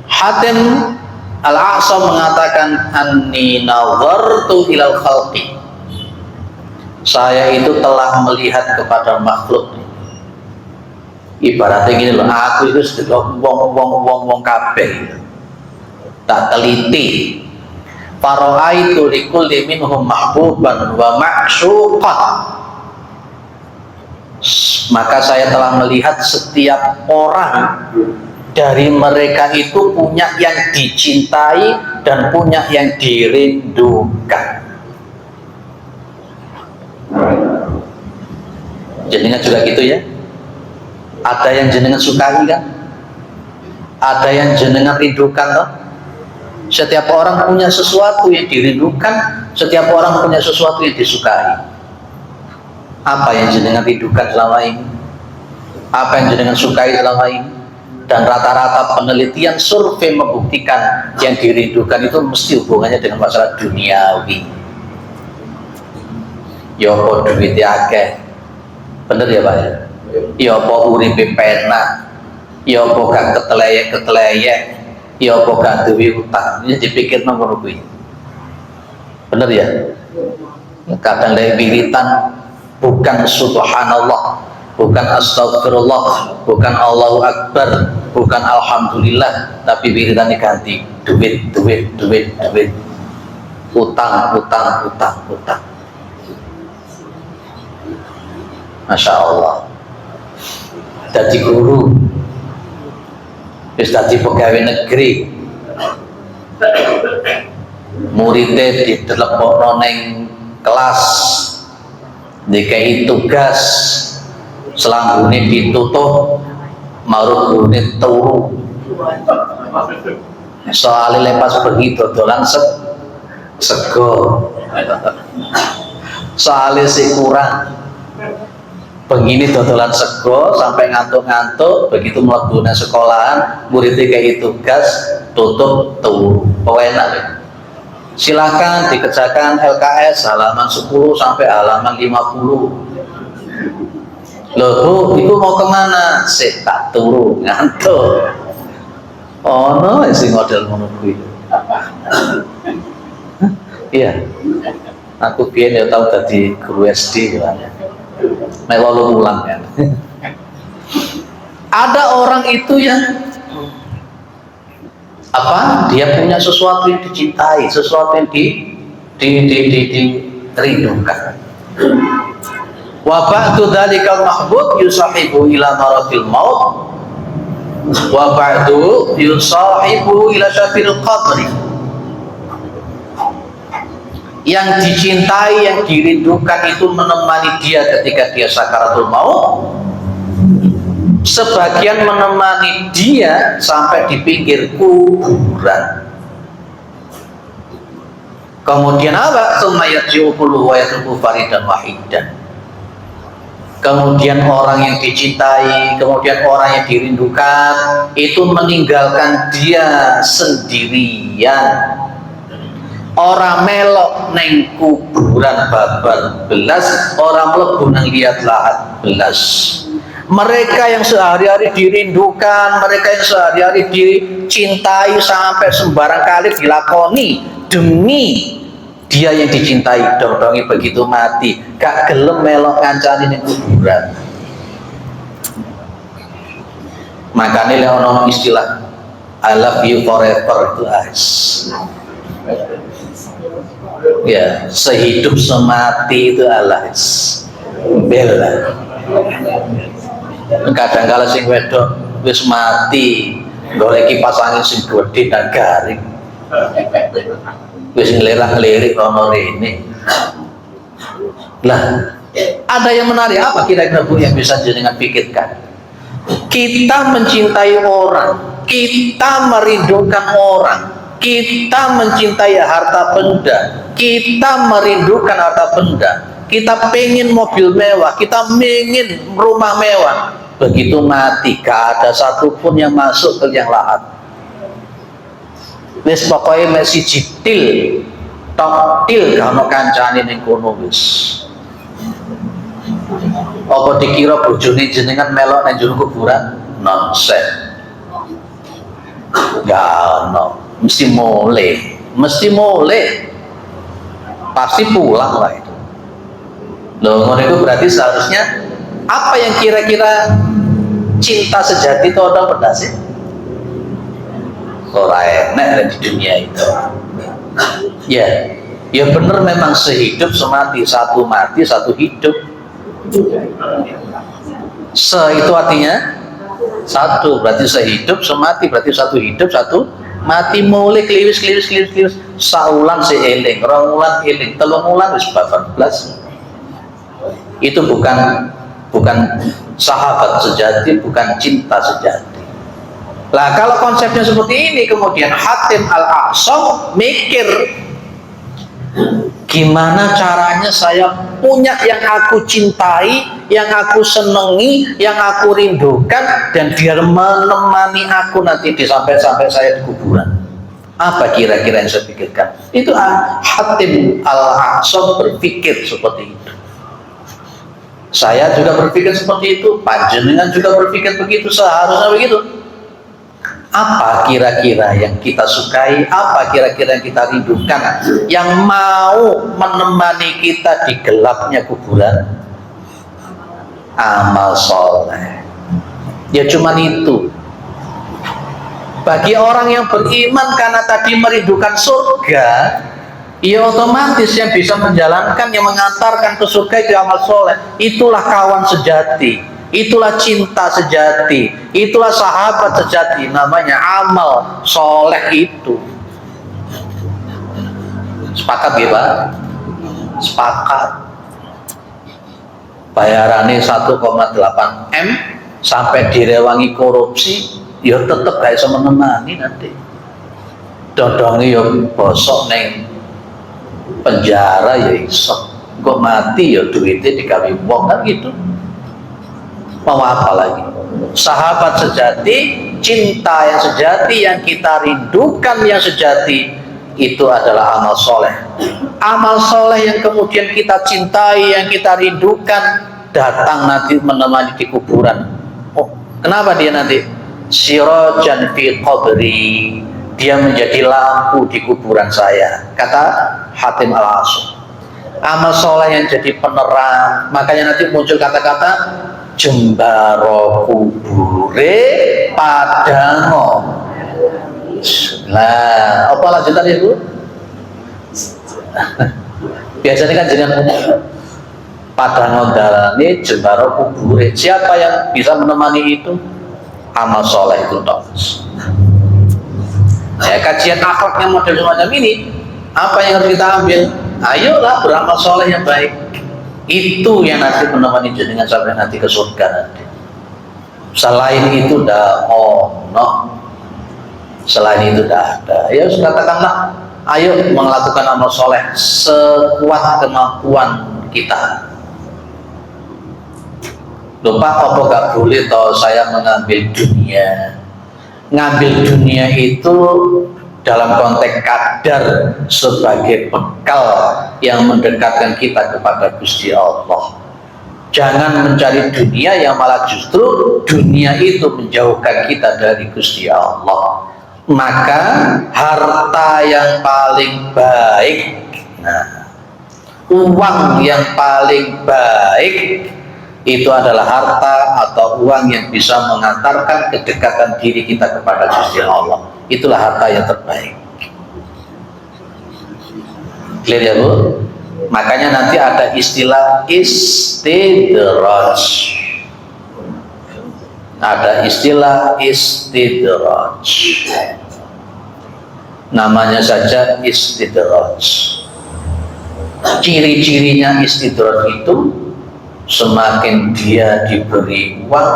Hatim Al-A'sam mengatakan, anni nazartu ilal khalqi, saya itu telah melihat kepada makhluk. Ibaratnya gini loh, aku itu sedang wong kabeh tak teliti. Fara'aitu likulli minhum mahbuban wa ma'syuqan, maka saya telah melihat setiap orang dari mereka itu punya yang dicintai dan punya yang dirindukan. Jenengan juga gitu ya? Ada yang jenengan sukai kan? Ada yang jenengan rindukan loh? Setiap orang punya sesuatu yang dirindukan, setiap orang punya sesuatu yang disukai. Apa yang jenengan rindukan selama ini? Apa yang jenengan sukai selama ini? Dan rata-rata penelitian survei membuktikan yang dirindukan itu mesti hubungannya dengan masalah duniawi. Ya apa duitnya akeh, bener ya Pak ya? Ya apa uripe penak, ya apa gak keteleyek, ya apa gak duwe utang. Ini dipikir nomor kuwi. Bener ya? Kadang lek wiritan bukan subhanallah, bukan astagfirullah, bukan Allahu Akbar, bukan alhamdulillah, tapi wiritannya ganti duit, utang. Masya Allah. Dadi guru, wis dadi pegawai negeri, muridnya ditelepokno ning kelas, dikai tugas, selanggune ditutup, marut gurune turu. Soalnya lepas pergi dodolan sego, soalnya si kurang, begini dodolan sego sampai ngantuk-ngantuk, begitu mlebu nang sekolahan, muridnya kayak tugas, tutup turu. Enak. Silakan dikerjakan LKS halaman 10 sampai halaman 50. Loh Bu, itu mau kemana? Sik tak turu, ngantuk. Oh no, isi model ngono kuwi. Iya. Aku biyen ya tau dadi guru SD kan. Nek walu ulang kan. Ada orang itu yang apa? Dia punya sesuatu yang dicintai, sesuatu yang dirindukan. Wa ba'du dzalikal mahbub yusahibu ila maratil maut wa ba'du yusahibu ila syafil qabri. Yang dicintai, yang dirindukan itu menemani dia ketika dia sakaratul maut. Sebagian menemani dia sampai di pinggir kuburan. Kemudian apa? Sumayatji'u kullu wa yatruku faridan wahidan. Kemudian orang yang dicintai, kemudian orang yang dirindukan itu meninggalkan dia sendirian. Orang melok neng kuburan babal belas, orang mlebu nang liat lahat belas. Mereka yang sehari-hari dirindukan, mereka yang sehari-hari dicintai sampai sembarang kali dilakoni demi dia yang dicintai, dong-dongi begitu mati gak gelem melok ngancani ning kuburan. Makanya ono istilah I love you forever itu ya, sehidup semati itu alas bela. Kadang kala sing wedok wis mati goleki pasangin sing gede dan garing, wis ngelirak-ngelirik ono rene. Lah, ada yang menarik. Apa kira-kira Bu yang bisa jenengan pikirkan? Kita mencintai orang, kita merindukan orang, kita mencintai harta benda, kita merindukan harta benda, kita pengen mobil mewah, kita pengen rumah mewah. Begitu mati gak ada satupun yang masuk ke yang lahat. Wis pokoknya masih jitil tok til gak ono kancane ning kono wis. Apa dikira bojone jenengan melok nang jero kuburan? Nonsen. Gak ono, mesti mulai, pasti pulang lah itu. Loh, ngono itu berarti seharusnya apa yang kira-kira cinta sejati itu ada pada sih? Ora enak di dunia itu. Ya benar memang sehidup semati, satu mati satu hidup. Se itu artinya satu, berarti sehidup semati, berarti satu hidup satu mati. Mulai kliwis saulan eling, rong wulan eling, telung wulan wis 14. Itu bukan sahabat sejati, bukan cinta sejati. Lah kalau konsepnya seperti ini, kemudian Hatim Al-A'sam mikir, gimana caranya saya punya yang aku cintai, yang aku senangi, yang aku rindukan, dan biar menemani aku nanti sampai saya di kuburan. Apa kira-kira yang saya pikirkan? Itu Hatim Al-A'sam berpikir seperti itu. Saya juga berpikir seperti itu, panjenengan juga berpikir begitu, seharusnya begitu. Apa kira-kira yang kita sukai, apa kira-kira yang kita rindukan, yang mau menemani kita di gelapnya kuburan? Amal soleh. Ya cuman itu. Bagi orang yang beriman karena tadi merindukan surga, ya otomatis yang bisa menjalankan, yang mengantarkan ke surga itu amal soleh. Itulah kawan sejati, itulah cinta sejati, itulah sahabat sejati, namanya amal soleh itu. Sepakat ya Pak? Sepakat. Bayarannya 1,8 M sampai direwangi korupsi, ya tetep gak bisa menemani nanti. Dodongi ya bosok neng penjara ya iso. Kok mati ya duitnya digawe wong kan gitu. Mau apa lagi? Sahabat sejati, cinta yang sejati, yang kita rindukan yang sejati, itu adalah amal soleh. Amal soleh yang kemudian kita cintai, yang kita rindukan, datang nanti menemani di kuburan. Oh, kenapa dia nanti? Sirajan fi qabri, dia menjadi lampu di kuburan saya, kata Hatim Al-A'sam. Amal soleh yang jadi penerang, makanya nanti muncul kata-kata jembaro kubure padango. Nah, apa lanjutannya Bu? Biasanya kan dengan padango dalane jembaro kubure. Siapa yang bisa menemani itu? Amal soleh itu toh. Ya, kajian akhlaknya model semacam ini, apa yang harus kita ambil? Ayolah beramal soleh yang baik. Itu yang nanti menemani jenengan sampai nanti ke surga nanti. Selain itu dah no. Selain itu dah ada. Ya katakanlah, ayo melakukan amal soleh sekuat kemampuan kita. Lupa apa gak boleh toh saya mengambil dunia. Ngambil dunia itu dalam konteks kadar sebagai bekal yang mendekatkan kita kepada Gusti Allah. Jangan mencari dunia yang malah justru dunia itu menjauhkan kita dari Gusti Allah. Maka harta yang paling baik, uang yang paling baik itu adalah harta atau uang yang bisa mengantarkan kedekatan diri kita kepada Gusti Allah. Itulah harta yang terbaik. Clear ya Bu? Makanya nanti ada istilah istidraj. Ada istilah istidraj. Namanya saja istidraj. Ciri-cirinya istidraj itu semakin dia diberi uang,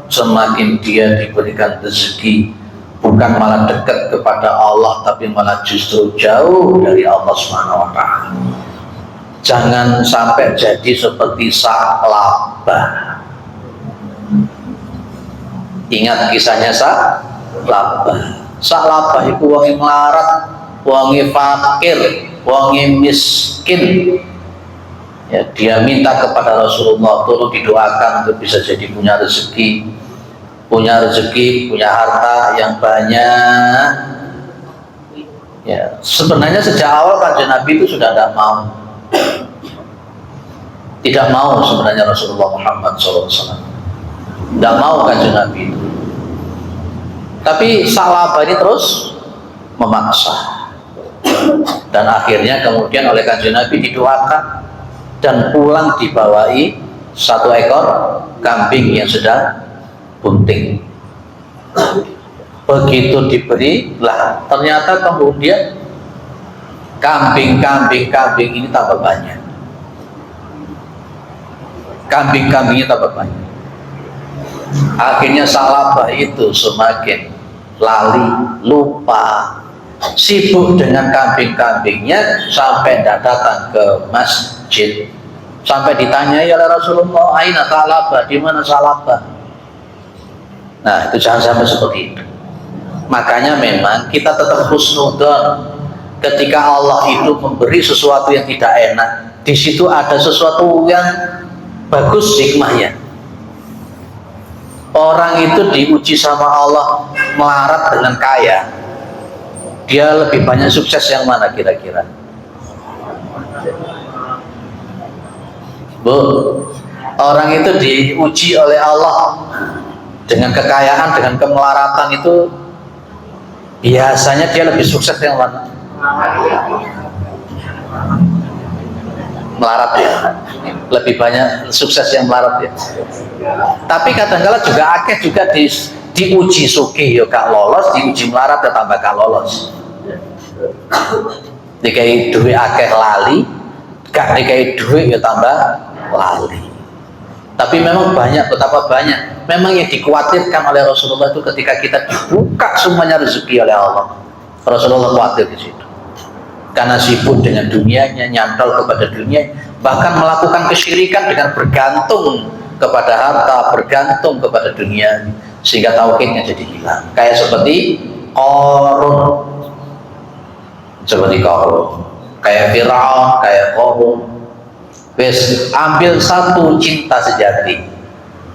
semakin dia diberikan rezeki, bukan malah dekat kepada Allah, tapi malah justru jauh dari Allah SWT. Jangan sampai jadi seperti Sa'labah. Ingat kisahnya Sa'labah. Sa'labah itu wangi melarat, wangi fakir, wangi miskin. Ya, dia minta kepada Rasulullah tolong didoakan untuk bisa jadi punya rezeki, punya harta yang banyak. Ya, sebenarnya sejak awal Kanjeng Nabi itu sudah tidak mau sebenarnya Rasulullah Muhammad SAW. Tidak mau Kanjeng Nabi itu. Tapi Salabah ini terus memaksa. Dan akhirnya kemudian oleh Kanjeng Nabi didoakan dan pulang dibawai 1 ekor kambing yang sedang bunting. Begitu diberi, lah ternyata kemudian kambing ini tambah banyak. Kambing-kambingnya tambah banyak. Akhirnya Salabah itu semakin lali, lupa, sibuk dengan kambing-kambingnya sampai tidak datang ke masjid. Sampai ditanyai oleh Rasulullah, aina Salabah, di mana Salabah? Nah, itu jangan sampai seperti itu. Makanya memang kita tetap husnudzon ketika Allah itu memberi sesuatu yang tidak enak. Di situ ada sesuatu yang bagus hikmahnya. Orang itu diuji sama Allah melarat dengan kaya. Dia lebih banyak sukses yang mana kira-kira? Bu, orang itu diuji oleh Allah dengan kekayaan, dengan kemelaratan itu biasanya dia lebih sukses yang mana? Melarat ya, lebih banyak sukses yang melarat ya. Tapi kadang-kala juga akeh juga diuji sugih ya gak lolos, diuji melarat ya tambah gak lolos. Dikai duit akeh lali, gak dikai duit ya tambah lali. Tapi memang banyak, betapa banyak. Memang yang dikhawatirkan oleh Rasulullah itu ketika kita dibuka semuanya rezeki oleh Allah. Rasulullah khawatir di situ. Karena sibuk dengan dunianya, nyantol kepada dunia, bahkan melakukan kesyirikan dengan bergantung kepada harta, bergantung kepada dunia, sehingga tauhidnya jadi hilang. Kayak seperti Qarun, kayak Firaun, kayak Qarun. Wes ambil satu cinta sejati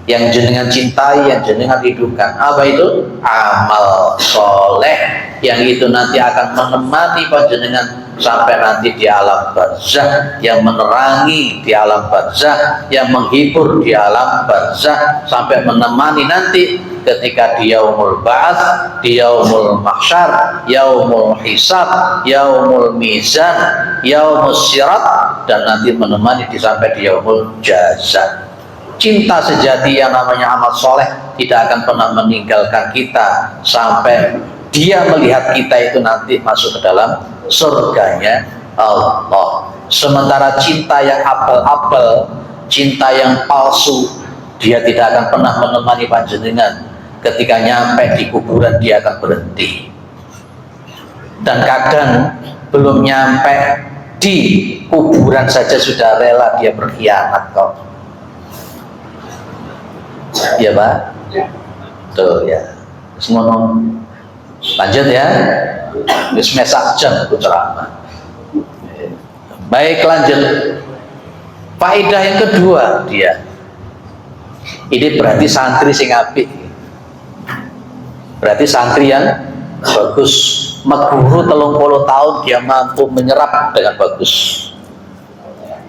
yang jenengan cintai, yang jenengan hidupkan. Apa itu? Amal soleh yang itu nanti akan menemani panjenengan sampai nanti di alam barzakh, yang menerangi di alam barzakh, yang menghibur di alam barzakh, sampai menemani nanti ketika di yaumul ba'ats, di yaumul mahsyar, yaumul hisab, yaumul mizan, yaumul sirat, dan nanti menemani sampai di yaumul jazaa. Cinta sejati yang namanya amal soleh tidak akan pernah meninggalkan kita sampai dia melihat kita itu nanti masuk ke dalam surganya Allah. Sementara cinta yang abal-abal, cinta yang palsu, dia tidak akan pernah menemani panjenengan. Ketika nyampe di kuburan dia akan berhenti. Dan kadang belum nyampe di kuburan saja sudah rela dia berkhianat kok. Ya Pak? Tuh ya. Semua lanjut ya. Mesak jam aku ceramah. Baik, lanjut. Faedah yang kedua dia. Ini berarti santri sing apik. Berarti santri yang bagus. Meguru 30 tahun dia mampu menyerap dengan bagus.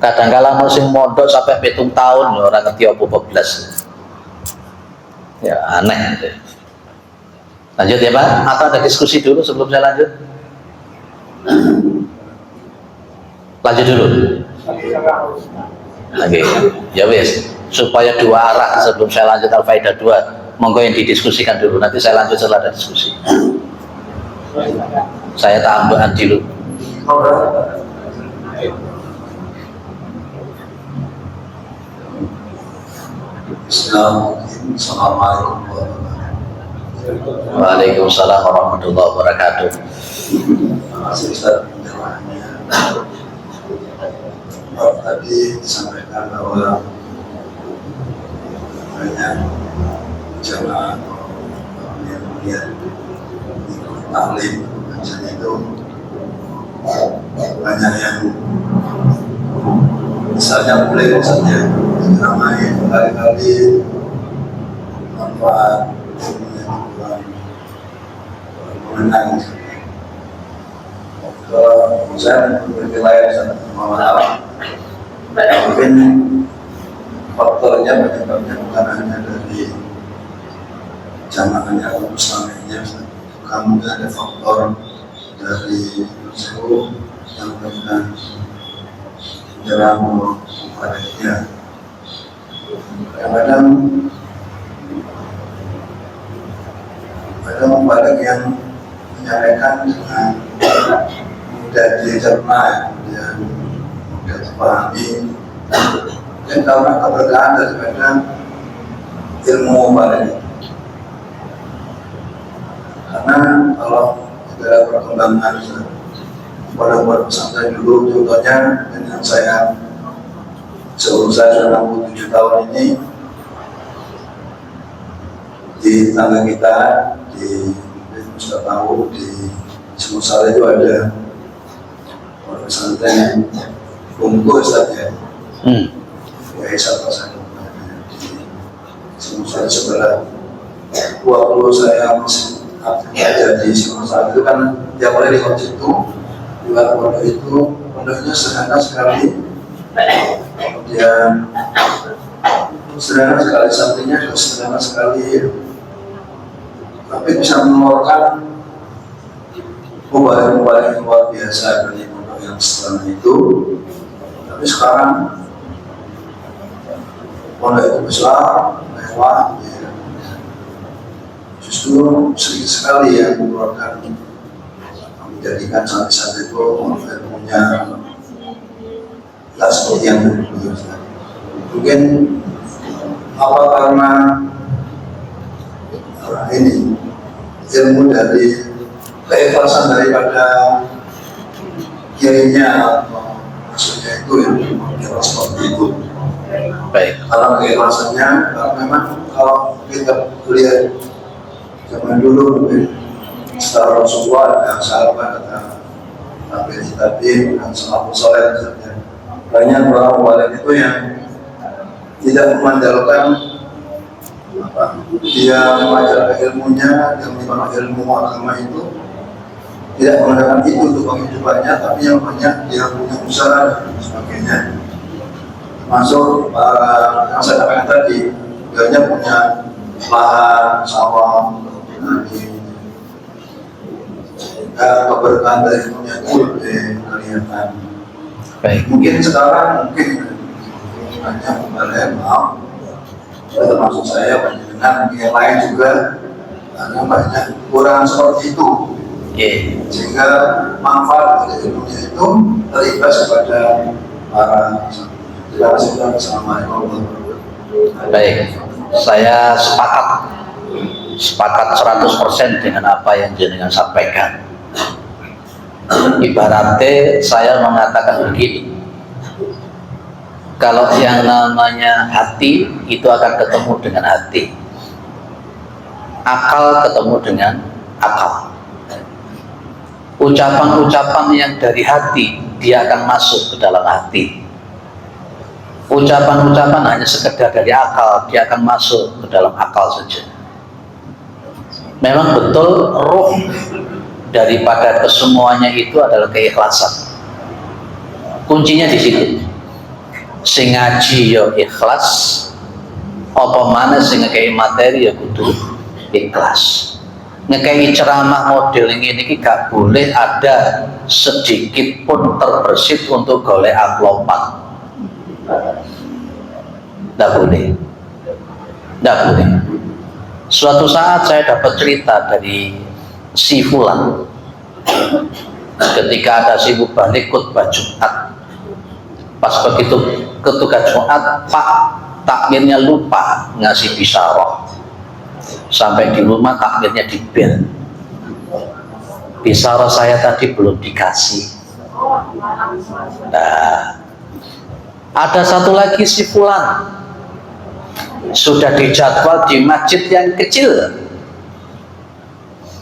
Kadang-kala musim mondok sampai 7 tahun orang ngerti apa 12. Ya aneh. Lanjut ya Pak, atau ada diskusi dulu sebelum saya lanjut? Lanjut dulu. Oke, ya wes, supaya 2 arah sebelum saya lanjut al-faidah 2. Monggo yang didiskusikan dulu, nanti saya lanjut setelah ada diskusi. Saya tambahan dulu. Assalamualaikum Waalaikumsalam warahmatullahi wabarakatuh. Tadi disampaikan bahwa banyak jamaah yang melihat ikut taklim misalnya itu banyak yang misalnya misalnya boleh saja ramai kali-kali manfaat mengenang. Kalau saya berwilayah Muhammad mungkin faktornya penyebabnya bukan hanya dari jamaahnya atau muslimnya, kamu ada faktor dari suhu yang dengan dalam padanya. Kadang-kadang ada mubarak yang menyampaikan dengan mudah dicerna dan mudah dipahami, dan karena keberkahan daripada ilmu mubarak. Karena kalau ada perkembangan pada pesantren dulu, contohnya dengan saya seumur saya 67 tahun ini, di tangga kita di sudah tahu di Semusara itu ada pesantren yang bungkus saja, ya satu pesantren di Semusara sebelah. Waktu saya masih ada di Semusara itu kan tiap hari di situ, di luar pondok itu pondoknya sederhana sekali, kemudian sederhana sekali, santrinya juga sederhana sekali, tapi bisa mengeluarkan mubarak-mubarak yang luar biasa dari pondok yang sederhana itu. Tapi sekarang pondok itu besar, mewah, ya. Justru sedikit sekali yang mengeluarkan, menjadikan santri-santri itu ilmunya tidak seperti yang dulu. Mungkin apa karena ini ilmu dari keikhlasan daripada kiainya, maksudnya itu yang seperti itu. Baik. Karena keikhlasannya, karena memang kalau kita lihat zaman dulu mungkin setelah Rasulullah dan sahabat kata Nabi dan salafus saleh misalnya, banyak orang itu yang tidak mengandalkan dia mengajar ilmunya, dia menimba ilmu agama itu, tidak mengandalkan itu untuk penghidupannya, tapi yang banyak dia punya usaha dan sebagainya. Masuk para yang saya katakan tadi, banyak punya lahan, sawah, keberkahan dari ilmunya itu lebih kelihatan. Baik. Mungkin sekarang banyak kembali maaf, termasuk saya dengan yang lain juga, karena banyak kurang seperti itu, sehingga manfaat dari ilmunya itu terimbas kepada para. Terima kasih. Assalamualaikum. Baik, saya sepakat 100% dengan apa yang jenengan sampaikan. Ibaratnya saya mengatakan begini, kalau yang namanya hati itu akan ketemu dengan hati, akal ketemu dengan akal. Ucapan-ucapan yang dari hati dia akan masuk ke dalam hati. Ucapan-ucapan hanya sekedar dari akal, dia akan masuk ke dalam akal saja. Memang betul ruh daripada kesemuanya itu adalah keikhlasan. Kuncinya di situ. Sing ngaji ya ikhlas, apa mana sing ngekei materi ya kudu ikhlas. Ngekei ceramah model ini gak boleh ada sedikit pun terbersit untuk golek amplopang. Tidak boleh. Suatu saat saya dapat cerita dari si Fulan, ketika ada si balik khutbah Jumat, pas begitu ketika Jumat, Pak takmirnya lupa ngasih bisyarah, sampai di rumah takmirnya dibel, bisyarah saya tadi belum dikasih. Nah, ada satu lagi si Fulan sudah dijadwal di masjid yang kecil,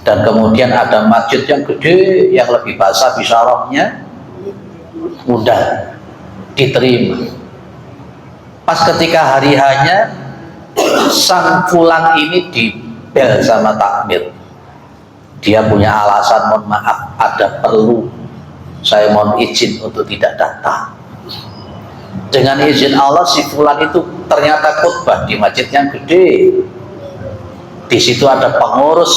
dan kemudian ada masjid yang gede yang lebih basah bisyarahnya, mudah diterima. Pas ketika hari hanya sang fulan ini dibel sama takmir. Dia punya alasan, mohon maaf, ada perlu, saya mohon izin untuk tidak datang. Dengan izin Allah, si fulan itu ternyata khutbah di masjid yang gede. Di situ ada pengurus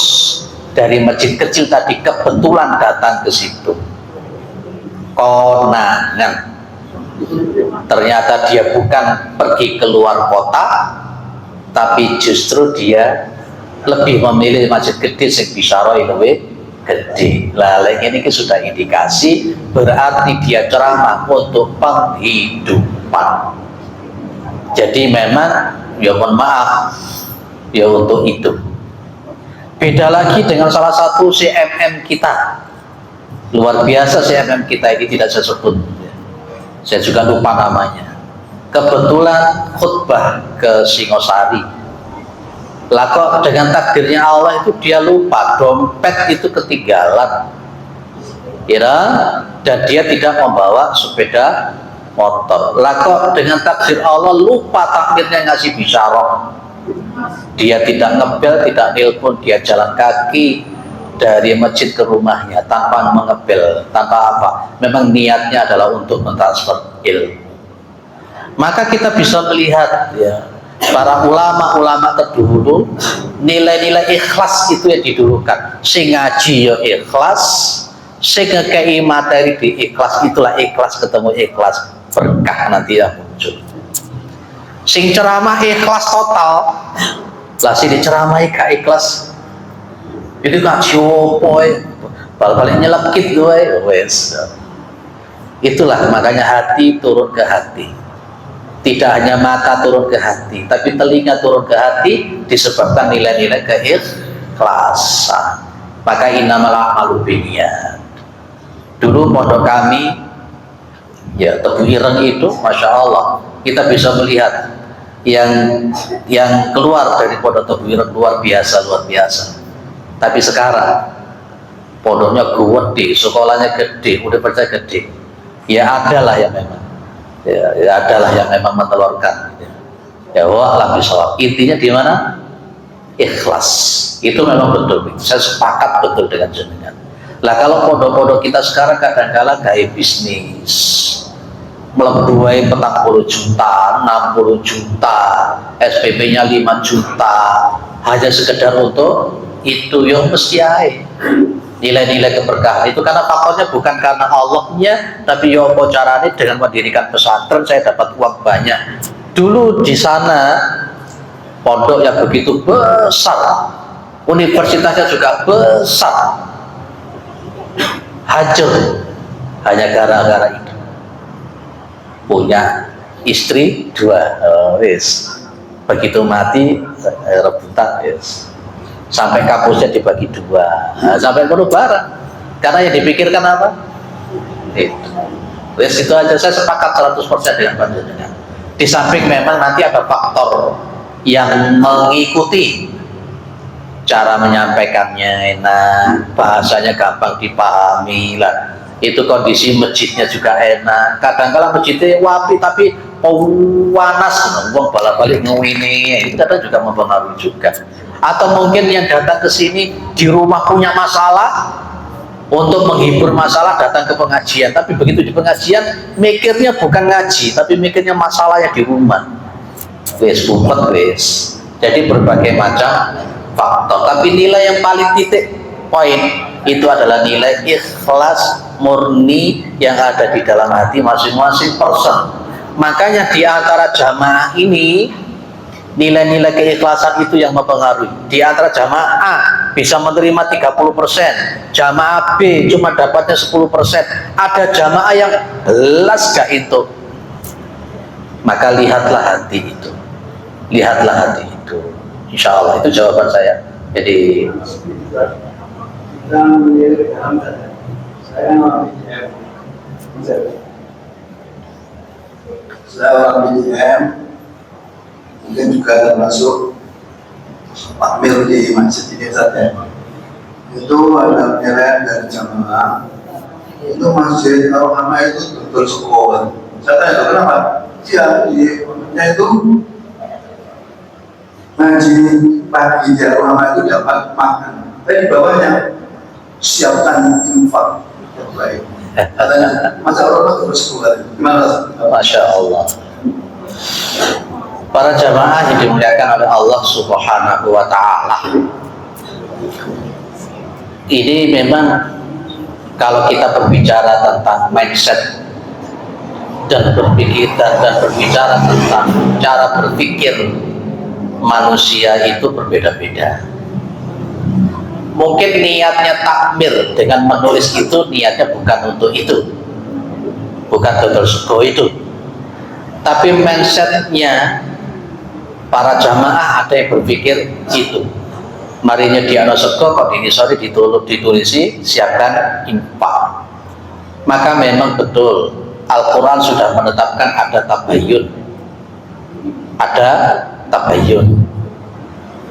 dari masjid kecil tadi kebetulan datang ke situ. Konangan, ternyata dia bukan pergi keluar kota, tapi justru dia lebih memilih masjid gede sing bisa lebih gede. Lalu ini sudah indikasi berarti dia ceramah untuk penghidupan. Jadi memang ya mohon maaf ya untuk itu. Beda lagi dengan salah satu CMM kita, luar biasa CMM kita ini, tidak saya sebut, saya juga lupa namanya. Kebetulan khutbah ke Singosari, lah kok dengan takdirnya Allah itu dia lupa dompet itu ketinggalan, ya, dan dia tidak membawa sepeda motor. Lah kok dengan takdir Allah lupa takdirnya ngasih bisyarah. Dia tidak ngebel, tidak nelpon, dia jalan kaki dari masjid ke rumahnya tanpa mengebel, tanpa apa. Memang niatnya adalah untuk mentransfer ilmu. Maka kita bisa melihat ya, para ulama-ulama terdahulu, nilai-nilai ikhlas itu yang didulukan. Sing ngaji ya ikhlas, sing ngekei materi di ikhlas, itulah ikhlas ketemu ikhlas, berkah nanti yang muncul. Sing ceramah ikhlas total, lah sini ceramah gak ikhlas, itu ngaji opo, bal-balik nyelekit doy, wes. Itulah makanya hati turun ke hati. Tidak hanya mata turun ke hati, tapi telinga turun ke hati disebabkan nilai-nilai keikhlasan. Maka innamal a'malu binniyat. Dulu pondok kami, ya Tebu Ireng itu, masya Allah, kita bisa melihat yang keluar dari pondok Tebu Ireng luar biasa. Tapi sekarang pondoknya gede, sekolahnya gede, udah percaya gede. Ya adalah yang memang. Ya adalah yang memang menelurkan. Ya wa'lam bishawab. Intinya di mana? Ikhlas. Itu memang betul. Saya sepakat betul dengan jenengan. Lah kalau pondok-pondok kita sekarang kadang-kala gaya bisnis, melebuai 40 juta, 60 juta, SPP-nya 5 juta, hanya sekedar untuk itu yang mesti ae. Nilai-nilai keberkahan itu karena faktornya bukan karena Allahnya, tapi ya apa caranya dengan mendirikan pesantren saya dapat uang banyak. Dulu di sana pondok yang begitu besar, universitasnya juga besar, hancur hanya gara-gara itu. Punya istri 2, begitu mati rebutan, sampai kampusnya dibagi 2, sampai penuh barang, karena yang dipikirkan apa? Itu aja. Saya sepakat 100% dengan panjenengan. Di samping memang nanti ada faktor yang mengikuti, cara menyampaikannya enak, bahasanya gampang dipahami lah. Itu kondisi masjidnya juga enak. Kadang-kadang masjidnya wapi tapi panas, ngomong balik-balik ngewini, itu kadang juga mempengaruhi juga. Atau mungkin yang datang ke sini di rumah punya masalah, untuk menghibur masalah datang ke pengajian, tapi begitu di pengajian mikirnya bukan ngaji, tapi mikirnya masalahnya di rumah. Jadi berbagai macam faktor, tapi nilai yang paling titik poin itu adalah nilai ikhlas murni yang ada di dalam hati masing-masing person. Makanya di antara jamaah ini nilai-nilai keikhlasan itu yang mempengaruhi. Di antara jamaah A bisa menerima 30%, jamaah B cuma dapatnya 10%, ada jamaah yang belas gak itu. Maka lihatlah hati itu, lihatlah hati itu. Insya Allah itu jawaban saya. Jadi saya orang BDM, mungkin juga termasuk takmir di masjid ini saja. Itu ada penilaian dari jamaah. Itu masjid Al-Hama itu betul sekolah. Saya tanya kenapa? Iya, maksudnya itu ngaji pagi ya ulama itu dapat makan, tapi di bawahnya siapkan infak yang baik. Katanya masa orang terus keluar, gimana? Masya Allah. Para jamaah yang dimuliakan oleh Allah Subhanahu wa Ta'ala, ini memang kalau kita berbicara tentang mindset dan berbicara tentang cara berpikir manusia itu berbeda-beda. Mungkin niatnya takmir dengan menulis itu niatnya bukan untuk itu, bukan total sego itu, tapi mindsetnya para jamaah ada yang berpikir itu. Marinya diano sego kok ini sorry ditulisi siapkan infak. Maka memang betul Al-Quran sudah menetapkan ada tabayyun, ada tabayyun.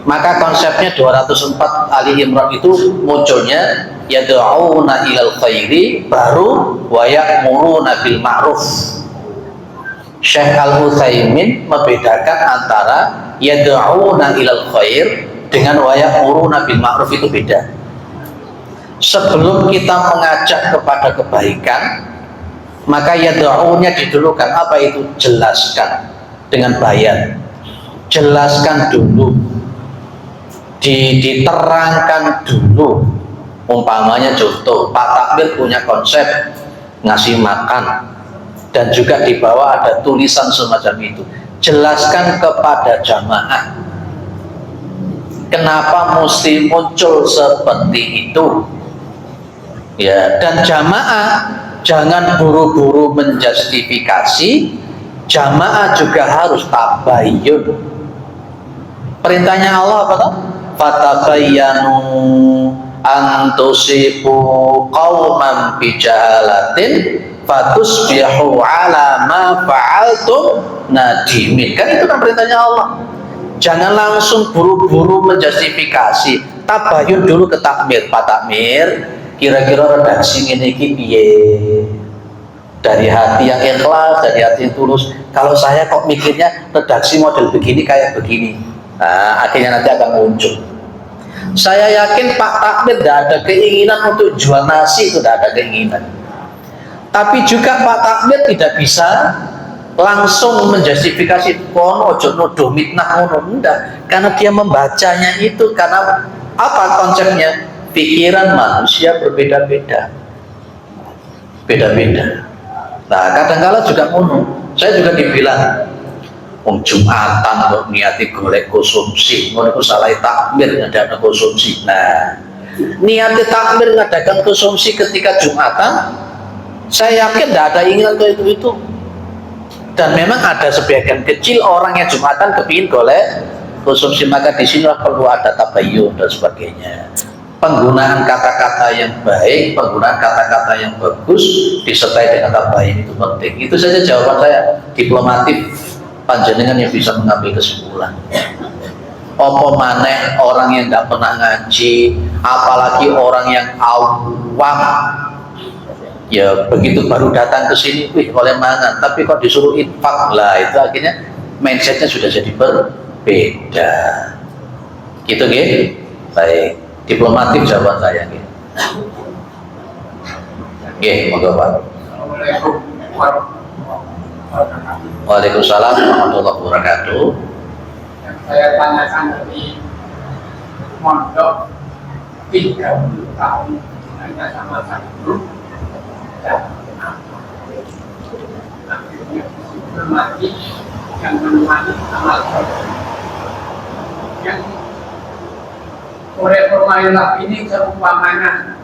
Maka konsepnya 204 Ali Imran itu munculnya yad'una ilal khairi baru wa ya'muruna bil ma'ruf. Syekh Al-Utsaimin membedakan antara yad'una ilal khair dengan wa ya'muruna bil ma'ruf, itu beda. Sebelum kita mengajak kepada kebaikan, maka yad'unya didulukan. Apa itu? Jelaskan dengan bayan. Jelaskan dulu, diterangkan dulu. Umpamanya contoh, Pak Takmir punya konsep ngasih makan dan juga di bawah ada tulisan semacam itu. Jelaskan kepada jamaah kenapa mesti muncul seperti itu, ya. Dan jamaah jangan buru-buru menjustifikasi. Jamaah juga harus tabayyun. Perintahnya Allah apa tuh? Fatabayyanu an tusibu qauman bijahalatin fatusbihu ala ma fa'altum nadimin. Kan itu kan perintahnya Allah. Jangan langsung buru-buru menjustifikasi. Tabayyun dulu ke takmir. Pak Takmir, kira-kira redaksi ini piye? Dari hati yang ikhlas, dari hati yang tulus. Kalau saya kok mikirnya redaksi model begini kayak begini. Nah, akhirnya nanti akan muncul. Saya yakin Pak Takmir tidak ada keinginan untuk jual nasi, itu tidak ada keinginan. Tapi juga Pak Takmir tidak bisa langsung menjustifikasi kon ojo nuduh mitnah ngono, enggak, karena dia membacanya itu. Karena apa konsepnya? Pikiran manusia berbeda-beda, beda-beda. Nah, kadang-kala juga ngono. Saya juga dibilang Jumatan kok niati golek konsumsi, ngono iku salah takmir ngadakan konsumsi. Nah, niati takmir ngadakan konsumsi ketika Jumatan, saya yakin tidak ada ingat itu. Dan memang ada sebagian kecil orang yang Jumatan kepingin golek konsumsi, maka di sini perlu ada tabayyun dan sebagainya. Penggunaan kata-kata yang baik, penggunaan kata-kata yang bagus disertai dengan tabayyun itu penting. Itu saja jawaban saya, diplomatif. Panjenengan yang bisa mengambil kesimpulan. Apa maneh orang yang tidak pernah ngaji, apalagi orang yang awam, ya begitu baru datang ke sini, wih oleh mangan, tapi kok disuruh infak lah, itu akhirnya mindsetnya sudah jadi berbeda. Gitu gitu. Baik, diplomatik jawaban saya gitu. Oke, moga Pak. Waalaikumsalam warahmatullahi wabarakatuh. Yang saya tanyakan dari mondok 30 tahun hanya sama satu dan akhirnya bermati yang menemani amal yang oleh permainan ini seumpamanya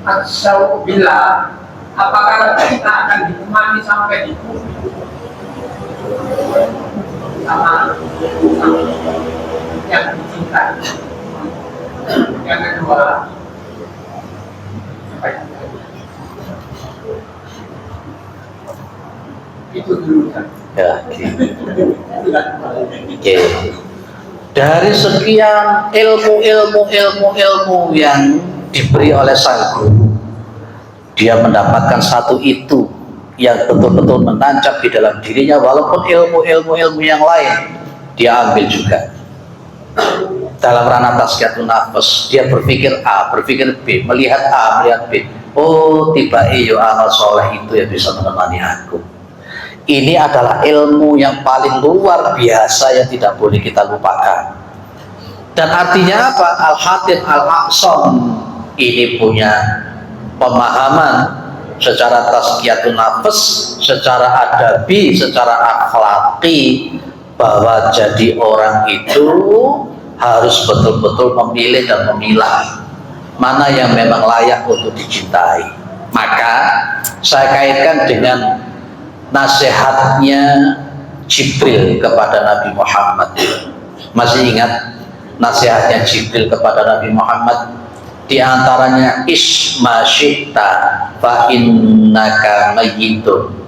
atsau bila apakah kita akan ditemani sampai di sama yang dicintai. Yang kedua, itu dulu kan. Ya, oke. Dari sekian ilmu yang diberi oleh sang guru, dia mendapatkan satu itu yang betul-betul menancap di dalam dirinya, walaupun ilmu yang lain dia ambil juga. Dalam ranah tazkiyatun nafas, dia berpikir A, berpikir B, melihat A, melihat B. Oh, tiba iyo amal soleh itu yang bisa menemani aku. Ini adalah ilmu yang paling luar biasa yang tidak boleh kita lupakan. Dan artinya apa? Al-Hatim Al-Aqsam ini punya pemahaman secara tazkiyatun nafas, secara adabi, secara akhlaki, bahwa jadi orang itu harus betul-betul memilih dan memilah mana yang memang layak untuk dicintai. Maka saya kaitkan dengan nasihatnya Jibril kepada Nabi Muhammad. Masih ingat nasihatnya Jibril kepada Nabi Muhammad? Di antaranya isma syi'ta fa innaka mayyitun.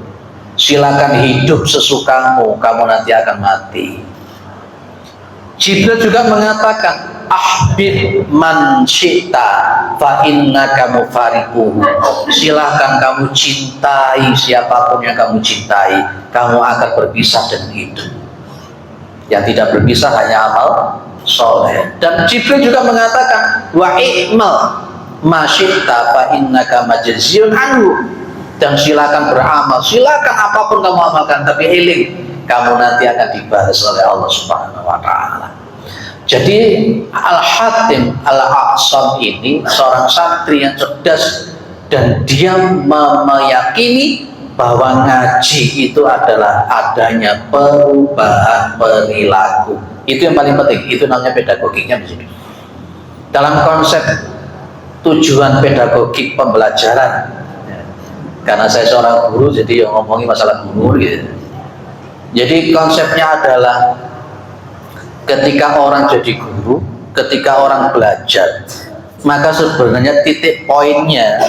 Silakan hidup sesukamu, kamu nanti akan mati. Jibril juga mengatakan ahbib man syi'ta fa innaka mufariquhu. Silakan kamu cintai siapapun yang kamu cintai, kamu akan berpisah dengan itu. Yang tidak berpisah hanya amal soleh. Dan Jibril juga mengatakan wa i'mal ma syi'ta fa innaka majziyun anhu. Dan silakan beramal, silakan apapun kamu amalkan, tapi iling, kamu nanti akan dibalas oleh Allah Subhanahu wa Ta'ala. Jadi Al-Hatim Al-Aqsam ini seorang santri yang cerdas, dan dia meyakini bahwa ngaji itu adalah adanya perubahan perilaku. Itu yang paling penting, itu namanya pedagogiknya di sini. Dalam konsep tujuan pedagogik pembelajaran, karena saya seorang guru, jadi yang ngomongin masalah guru gitu. Jadi konsepnya adalah ketika orang jadi guru, ketika orang belajar, maka sebenarnya titik poinnya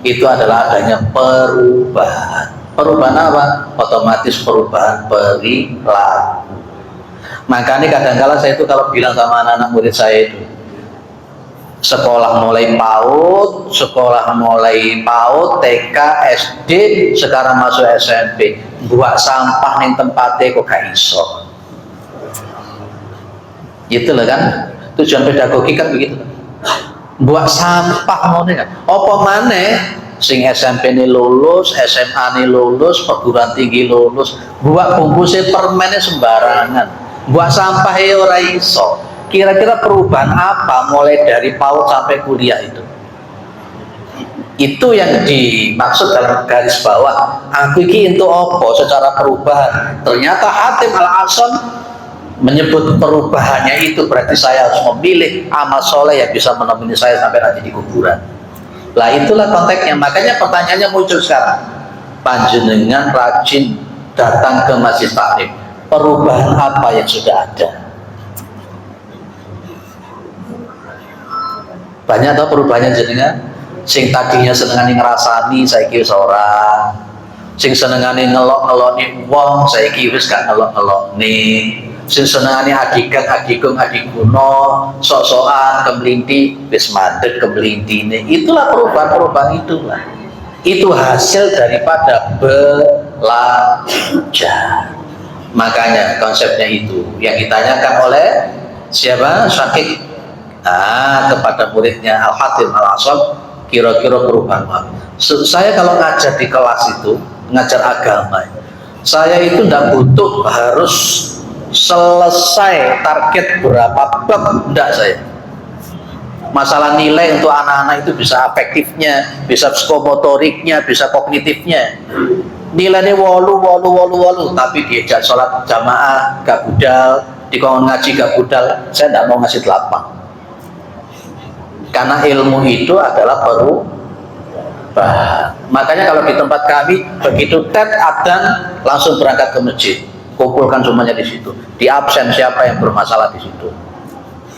itu adalah adanya perubahan. Perubahan apa? Otomatis perubahan perilaku. Makanya kadang-kala saya itu kalau bilang sama anak-anak murid saya itu, sekolah mulai PAUD, TK, SD, sekarang masuk SMP, buat sampah ning tempatnya kok gak iso. Gitu loh kan, tujuan pedagogi kan begitu. Buat sampah mau nih kan, apa maneh sing SMP ini lulus, SMA ini lulus, perguruan tinggi lulus, buat bungkusnya permennya sembarangan, buat sampah ora iso. Kira-kira perubahan apa mulai dari PAUD sampai kuliah itu? Itu yang dimaksud dalam garis bawah. Aku ini untuk apa secara perubahan? Ternyata Hatim Al-Aqsam menyebut perubahannya itu berarti saya harus memilih amal soleh yang bisa menemani saya sampai nanti di kuburan. Lah itulah konteksnya. Makanya pertanyaannya muncul sekarang. Panjenengan rajin datang ke Masjid Taklim. Perubahan apa yang sudah ada? Banyak tau perubahannya jenengan. Sing tadinya senengane ngrasani saiki wis ora. Sing senengane ngelok-ngelokne wong saiki wis gak ngelok-ngelokne. Sing senengane adigang-adigung adiguno, sok-sokan kemelinti wis mandek kemelintine. Itulah perubahan-perubahan itulah. Itu hasil daripada belajar. Makanya konsepnya itu yang ditanyakan oleh siapa? Syakik kepada muridnya Al-Hatim Al-Aqsam, kira-kira perubahan apa? Saya kalau ngajar di kelas itu, ngajar agama, saya itu tidak butuh harus selesai target berapa bab, enggak saya. Masalah nilai untuk anak-anak itu bisa afektifnya, bisa psikomotoriknya, bisa kognitifnya. Nilainya walu, tapi diajak sholat jamaah gak budal, dikongkon ngaji gak budal, saya tidak mau ngasih 8. Karena ilmu itu adalah perubahan. Makanya kalau di tempat kami begitu tet adzan langsung berangkat ke masjid, kumpulkan semuanya di situ. Di absen siapa yang bermasalah di situ.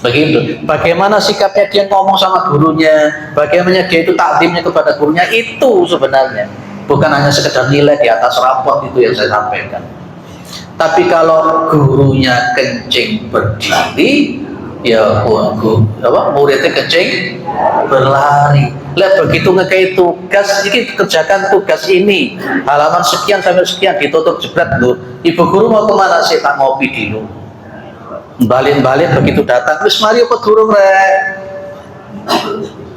Begitu. Bagaimana sikapnya dia ngomong sama gurunya, bagaimana dia itu taklimnya kepada gurunya, itu sebenarnya bukan hanya sekedar nilai di atas raport itu yang saya sampaikan. Tapi kalau gurunya kencing berdiri, ya muridnya kencing berlari. Begitu ngekei tugas, ini kerjakan tugas ini halaman sekian sampai sekian, ditutup jebret. Loh, ibu guru mau kemana sih? Tak ngopi dulu. Balik begitu datang, wis mari apa guru rek?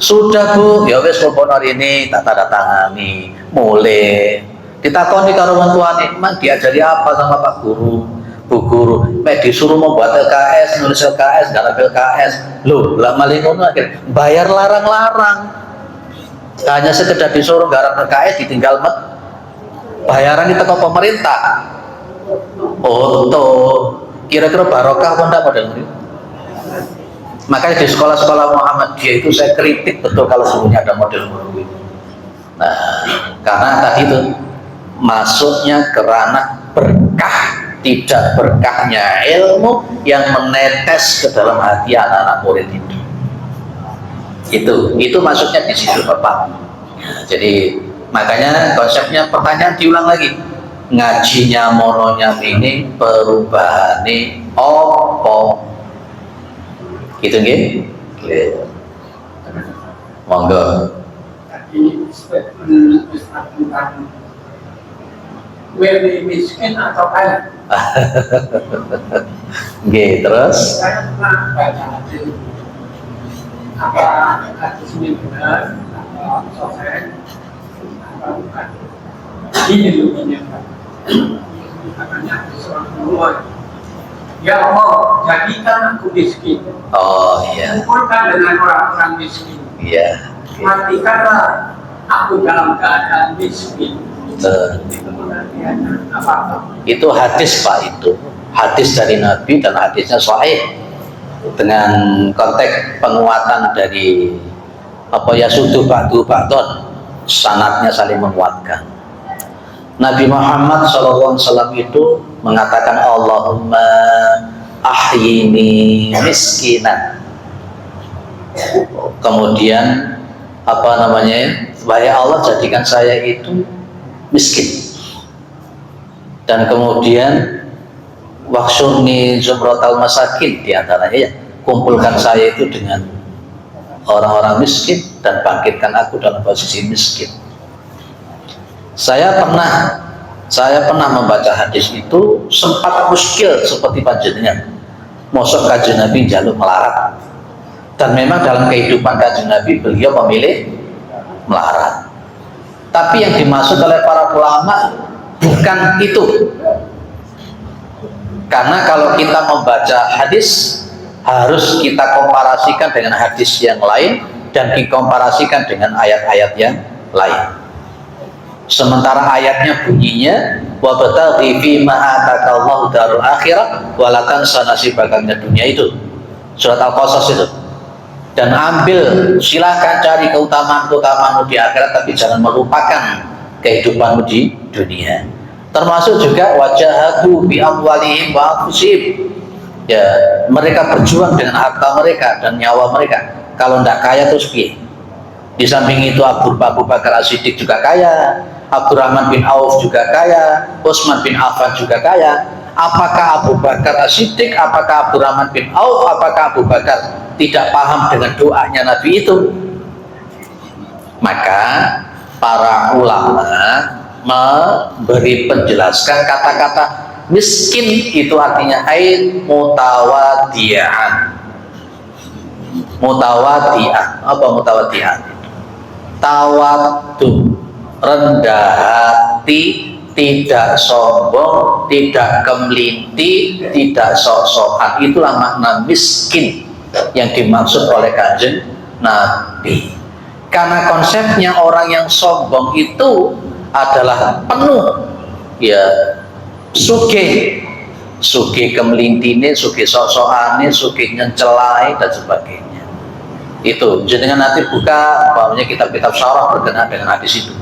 Sudah bu, ya wis kompon hari ini tak tanda tangani, mulai ditakoni karo wong tuane, emang diajari apa sama Pak Guru? Bu Guru, disuruh membuat LKS, nulis LKS, garap LKS. Loh, lah maling ngono akhir bayar larang-larang. Hanya sekedar disuruh garap LKS ditinggal bayaran itu ke pemerintah. Oh, kira-kira barokah apa enggak model ini? Makanya di sekolah-sekolah Muhammadiyah itu saya kritik betul kalau sebenarnya ada model ini. Nah, karena tadi itu masuknya ke ranah berkah, tidak berkahnya ilmu yang menetes ke dalam hati anak-anak murid itu masuknya di situ Bapak. Jadi makanya konsepnya pertanyaan diulang lagi, ngajinya mononya ini perubahan ini opo gitu nggih? Monggo. Lebih miskin atau kaya? Nggih, terus Saya pernah baca hadis. Apa hadis ini benar? Apa sahih? Apa bukan? Ini dulunya. Katanya seorang guru, ya Allah, jadikan aku miskin. oh iya Kumpulkan dengan orang-orang miskin. iya Matikanlah aku dalam keadaan miskin. itu hadis Pak, itu hadis dari Nabi dan hadisnya sahih dengan konteks penguatan dari sudu ba'du ba'don, sanadnya saling menguatkan. Nabi Muhammad SAW itu mengatakan Allahumma ahyini miskinan, kemudian wahai Allah jadikan saya itu miskin, dan kemudian waksuni zumratal masakin, diantaranya ya kumpulkan saya itu dengan orang-orang miskin dan bangkitkan aku dalam posisi miskin. Saya pernah membaca hadis itu sempat muskil seperti panjenengan, mosok kanjeng Nabi jaluk melarat, dan memang dalam kehidupan kanjeng Nabi beliau memilih melarat. Tapi yang dimaksud oleh para ulama bukan itu, karena kalau kita membaca hadis harus kita komparasikan dengan hadis yang lain dan dikomparasikan dengan ayat-ayat yang lain. Sementara ayatnya bunyinya wabtaghi fima atakallahu darul akhirah wa la tansa nasibaka minad dunya, itu surat Al-Qasas itu. Dan ambil, silakan cari keutamaan-keutamaanmu di akhirat, tapi jangan melupakan kehidupanmu di dunia. Termasuk juga wajahatu bi amwalihim wa anfusihim. Ya, mereka berjuang dengan harta mereka dan nyawa mereka. Kalau tidak kaya terus piye? Di samping itu Abu Bakar As-Siddiq juga kaya, Abdurrahman bin Auf juga kaya, Utsman bin Affan juga kaya. Apakah Abu Bakar As-Siddiq, apakah Abdurrahman bin Auf, apakah Abu Bakar tidak paham dengan doanya Nabi itu? Maka para ulama memberi penjelasan kata-kata miskin itu artinya mutawadi'an. Mutawadi'an, apa mutawadi'an? Tawadu, rendah hati, tidak sombong, tidak kemelinti, tidak sok-sokan. Itulah makna miskin yang dimaksud oleh kanjeng Nabi. Karena konsepnya orang yang sombong itu adalah penuh ya sugih kemelintine, sugih sok-sokane, sugih nyencelai dan sebagainya. Itu jenengan nanti buka umpamanya kitab-kitab syarah berkenaan dengan hadis itu.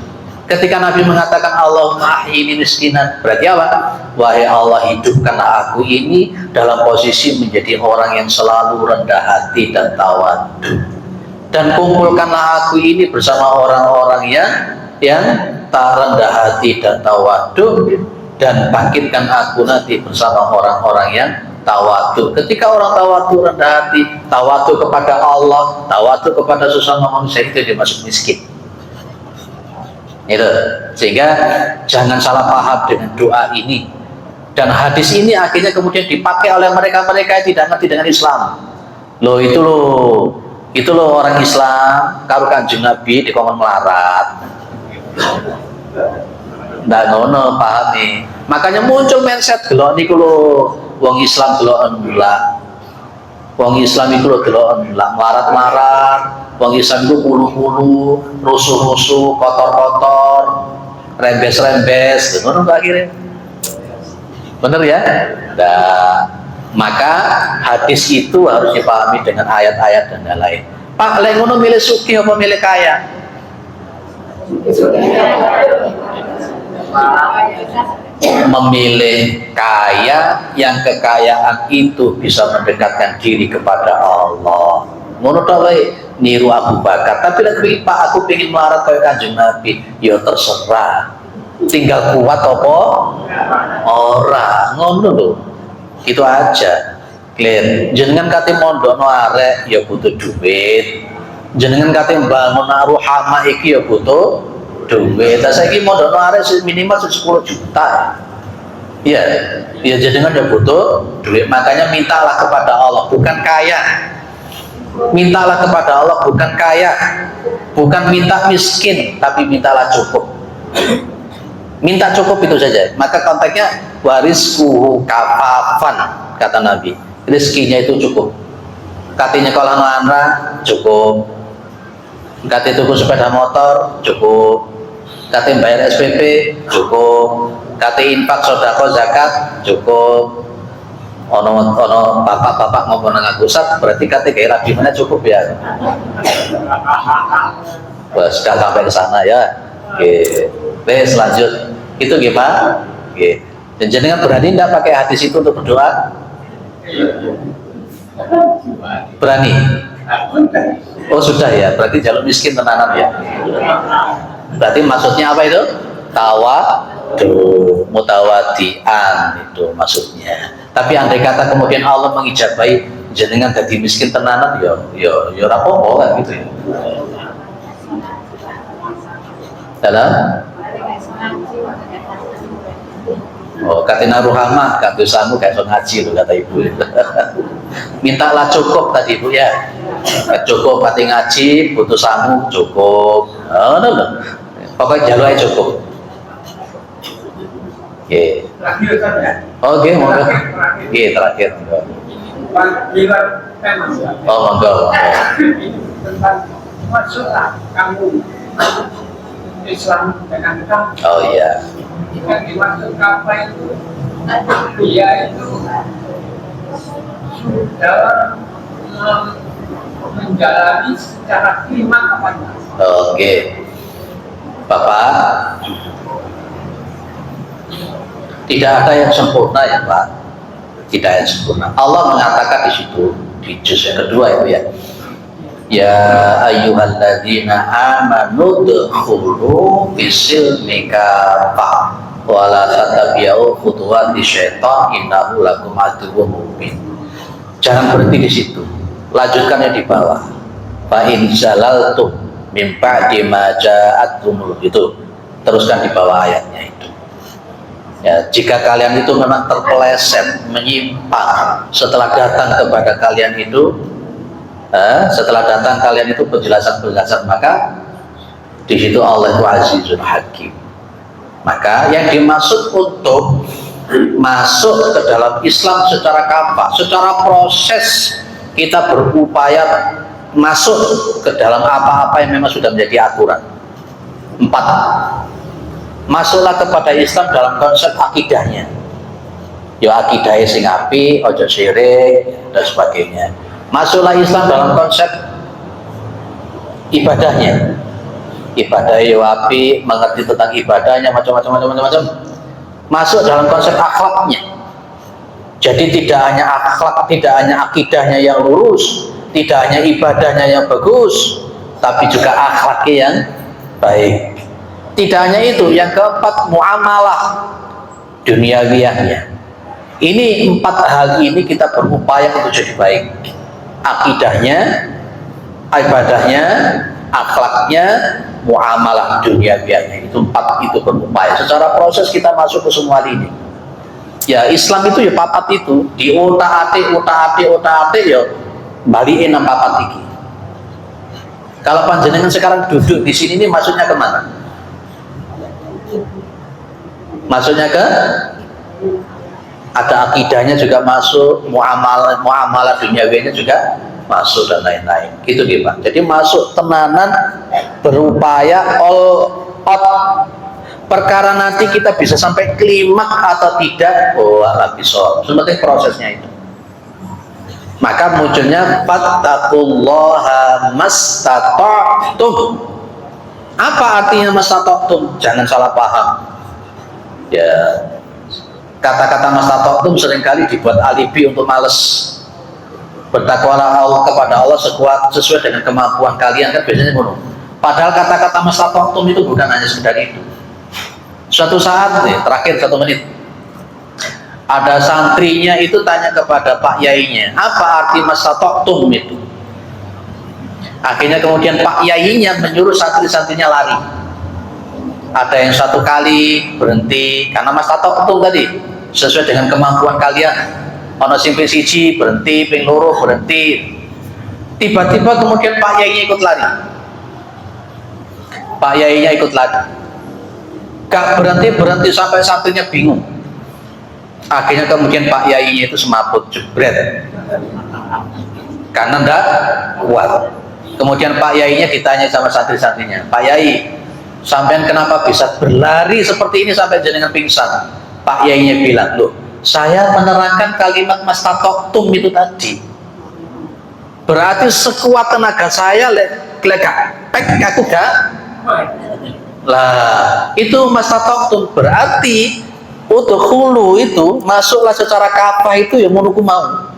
Ketika Nabi mengatakan Allahumma ahyini miskinan, berarti apa? Wahai Allah, hidupkanlah aku ini dalam posisi menjadi orang yang selalu rendah hati dan tawadu, dan kumpulkanlah aku ini bersama orang-orang yang tak rendah hati dan tawadu, dan bangkitkan aku nanti bersama orang-orang yang Tawadhu. Ketika orang tawadhu rendah hati, tawadhu kepada Allah, tawadhu kepada sesama manusia, itu dia masuk miskin. Itu. Sehingga jangan salah paham dengan doa ini. Dan hadis ini akhirnya kemudian dipakai oleh mereka-mereka yang tidak ngerti dengan Islam. Loh itu loh orang Islam karo Kanjeng Nabi dikongkon melarat. Nggak ngono paham nih. Makanya muncul mindset gelok niku lho, wong Islam geloken lah. Wong Islam itu lho geloken lah, melarat-melarat. Wong Islam itu puluh-puluh, rusuh-rusuh, kotor-kotor, rembes-rembes, ngono akhirnya. Bener ya? Nah, maka hadis itu harus dipahami dengan ayat-ayat dan lain-lain. Pak, lek ngono milih sugih apa milih kaya? Memilih kaya yang kekayaan itu bisa mendekatkan diri kepada Allah. Ngono ta wae niru Abu Bakar. Tapi lek Pak aku pengen melarat kaya Kanjeng Nabi, ya terserah. Tinggal kuat apa ora, ngono lho. Itu aja. Clear. Jenengan kate mondokno arek ya butuh duit. Jenengan kate bangun ruhama iki ya butuh duit. Lah saiki mondokno arek minimal 10 juta. Iya, ya jenengan ya butuh duit. Makanya mintalah kepada Allah, bukan kaya. Mintalah kepada Allah, bukan kaya. Bukan minta miskin, tapi mintalah cukup. Minta cukup itu saja. Maka konteksnya warisku kafafan, kata Nabi. Rezekinya itu cukup. Katanya kalau anak cukup. Katanya tuku sepeda motor cukup. Katanya bayar SPP cukup. Katanya infak sedekah zakat cukup. Ono bapak-bapak ngomong dengan pusat, berarti katanya kayak lagi mana cukup ya. Wah, sudah sampai ke sana ya. Oke, selanjut itu gimana? Oke. Dan jenengan berani tidak pakai hadis itu untuk berdoa? Berani? Oh sudah ya, berarti jalur miskin tenanan ya. Berarti maksudnya apa itu? Tawadhu, mutawadian itu maksudnya. Tapi andai kata kemudian Allah mengijabahi jenengan jadi miskin tenanan, ya rapopo kan gitu ya. Dalam katina ruhamah gak dosamu kayak so ngaji loh kata ibu. Mintalah cukup tadi ibu ya, cukup pati ngaji butuh samu cukup. No. Pokoknya jalur aja cukup. Oke. Oke, monggo. Oke, terakhir. Oh, monggo. Tentang maksudlah kamu Islam dengan kamu. Oh iya. Yang dimaksud apa itu? Dia itu sudah menjalani secara iman apa enggak? Oke. Bapak, tidak ada yang sempurna ya Pak. Tidak yang sempurna. Allah mengatakan di situ di juz yang kedua itu ya. Ya ayyuhalladzina amanu dkhulu bisilmi kafah wa la tattabi'u khutuwati syaitan innahu lakum aduwwun mubin. Jangan berhenti di situ. Lanjutkannya di bawah. Fa in zalaltum min ba'di ma ja'atkumul itu. Teruskan di bawah ayatnya itu. Ya, jika kalian itu memang terpeleset, menyimpang setelah datang kepada kalian itu penjelasan, maka di situ Allah itu Azizun Hakim. Maka yang dimaksud untuk masuk ke dalam Islam secara kafah, secara proses kita berupaya masuk ke dalam apa-apa yang memang sudah menjadi aturan. 4. Masuklah kepada Islam dalam konsep akidahnya. Ya akidahnya sing api, ojo syirik dan sebagainya. Masuklah Islam dalam konsep ibadahnya. Ibadah api, mengerti tentang ibadahnya, macam-macam. Masuk dalam konsep akhlaknya. Jadi tidak hanya akhlak, tidak hanya akidahnya yang lurus, tidak hanya ibadahnya yang bagus, tapi juga akhlaknya yang baik. Tidak hanya itu, yang keempat muamalah duniawiyahnya. Ini 4 hal ini kita berupaya untuk jadi baik. Akidahnya, ibadahnya, akhlaknya, muamalah dunia biarnya. Itu 4 itu berupaya. Secara proses kita masuk ke semua ini. Ya Islam itu ya papat itu. Di otak-atik ya balikin 4 iki. Kalau panjenengan sekarang duduk di sini ini maksudnya kemana? Maksudnya ke ada akidahnya juga masuk, muamalah duniawinya juga masuk dan lain-lain. Gitu gitu Pak. Jadi masuk tenanan berupaya all out. Perkara nanti kita bisa sampai klimak atau tidak, Allah bisa. Seperti prosesnya itu. Maka munculnya fattaqullaha mastata'tum. Apa artinya mastata'tum? Jangan salah paham. Ya, kata-kata mastata'tum seringkali dibuat alibi untuk males. Bertakwalah Allah kepada Allah sesuai dengan kemampuan kalian, kan biasanya ngono. Padahal kata-kata mastata'tum itu bukan hanya sekedar itu. Suatu saat nih, terakhir 1 menit, ada santrinya itu tanya kepada Pak Yainya, apa arti mastata'tum itu? Akhirnya kemudian Pak Yainya menyuruh santri-santrinya lari. Ada yang 1 kali berhenti karena mastata'tum tadi sesuai dengan kemampuan kalian. Ono sing ping 1 berhenti, ping 2 berhenti. Tiba-tiba kemudian Pak Yainya ikut lari. Pak Yainya ikut lari. Gak berhenti sampai santrinya bingung. Akhirnya kemudian Pak Yainya itu semaput jebret karena ndak kuat. Kemudian Pak Yainya ditanya sama santri-santrinya, Pak Yai, sampean kenapa bisa berlari seperti ini sampai jenengan pingsan? Pak Yainya bilang, loh, saya menerangkan kalimat mastata'tum itu tadi. Berarti sekuat tenaga saya aku gak. Lah, itu mastata'tum berarti udkhulu itu masuklah secara kafah itu ya munuku mau.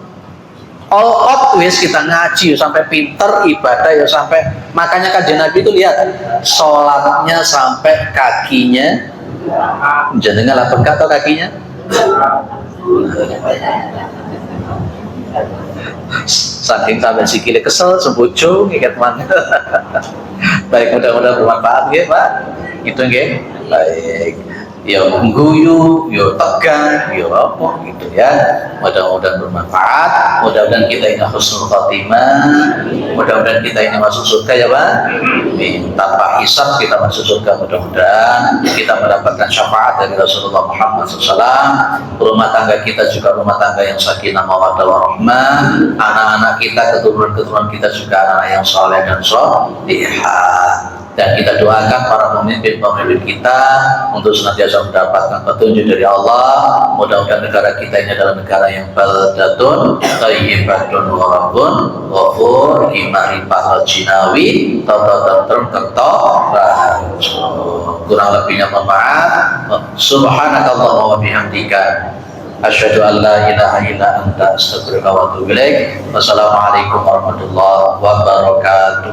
All out wis kita ngaji sampai pinter, ibadah ya sampai, makanya Kanjeng Nabi itu lihat sholatnya sampai kakinya jenengan lah bengkak atau kakinya saking sampai sikile kesel sembujo ngikat mana. Baik, mudah-mudahan bermanfaat ya Pak. Itu nggih. Baik. Ya guyu, ya tegang, ya apa gitu ya. Mudah-mudahan bermanfaat. Mudah-mudahan kita ini husnul khotimah. Mudah-mudahan kita ini masuk surga ya Pak. Tanpa hisab kita masuk surga. Mudah-mudahan kita mendapatkan syafaat dari Rasulullah Muhammad SAW. Rumah tangga kita juga rumah tangga yang sakinah mawaddah warahmah. Anak-anak kita, keturunan-keturunan kita juga anak-anak yang saleh dan sholihah. Dan kita doakan para pemimpin-pemimpin kita untuk senantiasa mendapatkan petunjuk dari Allah. Mudah-mudahan negara kita ini adalah negara yang baldatun thayyibatun warabun ghafur imarifah jinawi tatatatrum kerto. Kurang lebihnya maaf. Subhanakallahumma wa bihamdika asyhadu an la ilaha illa anta astaghfiruka wa atubu ilaik. Wassalamualaikum warahmatullahi wabarakatuh.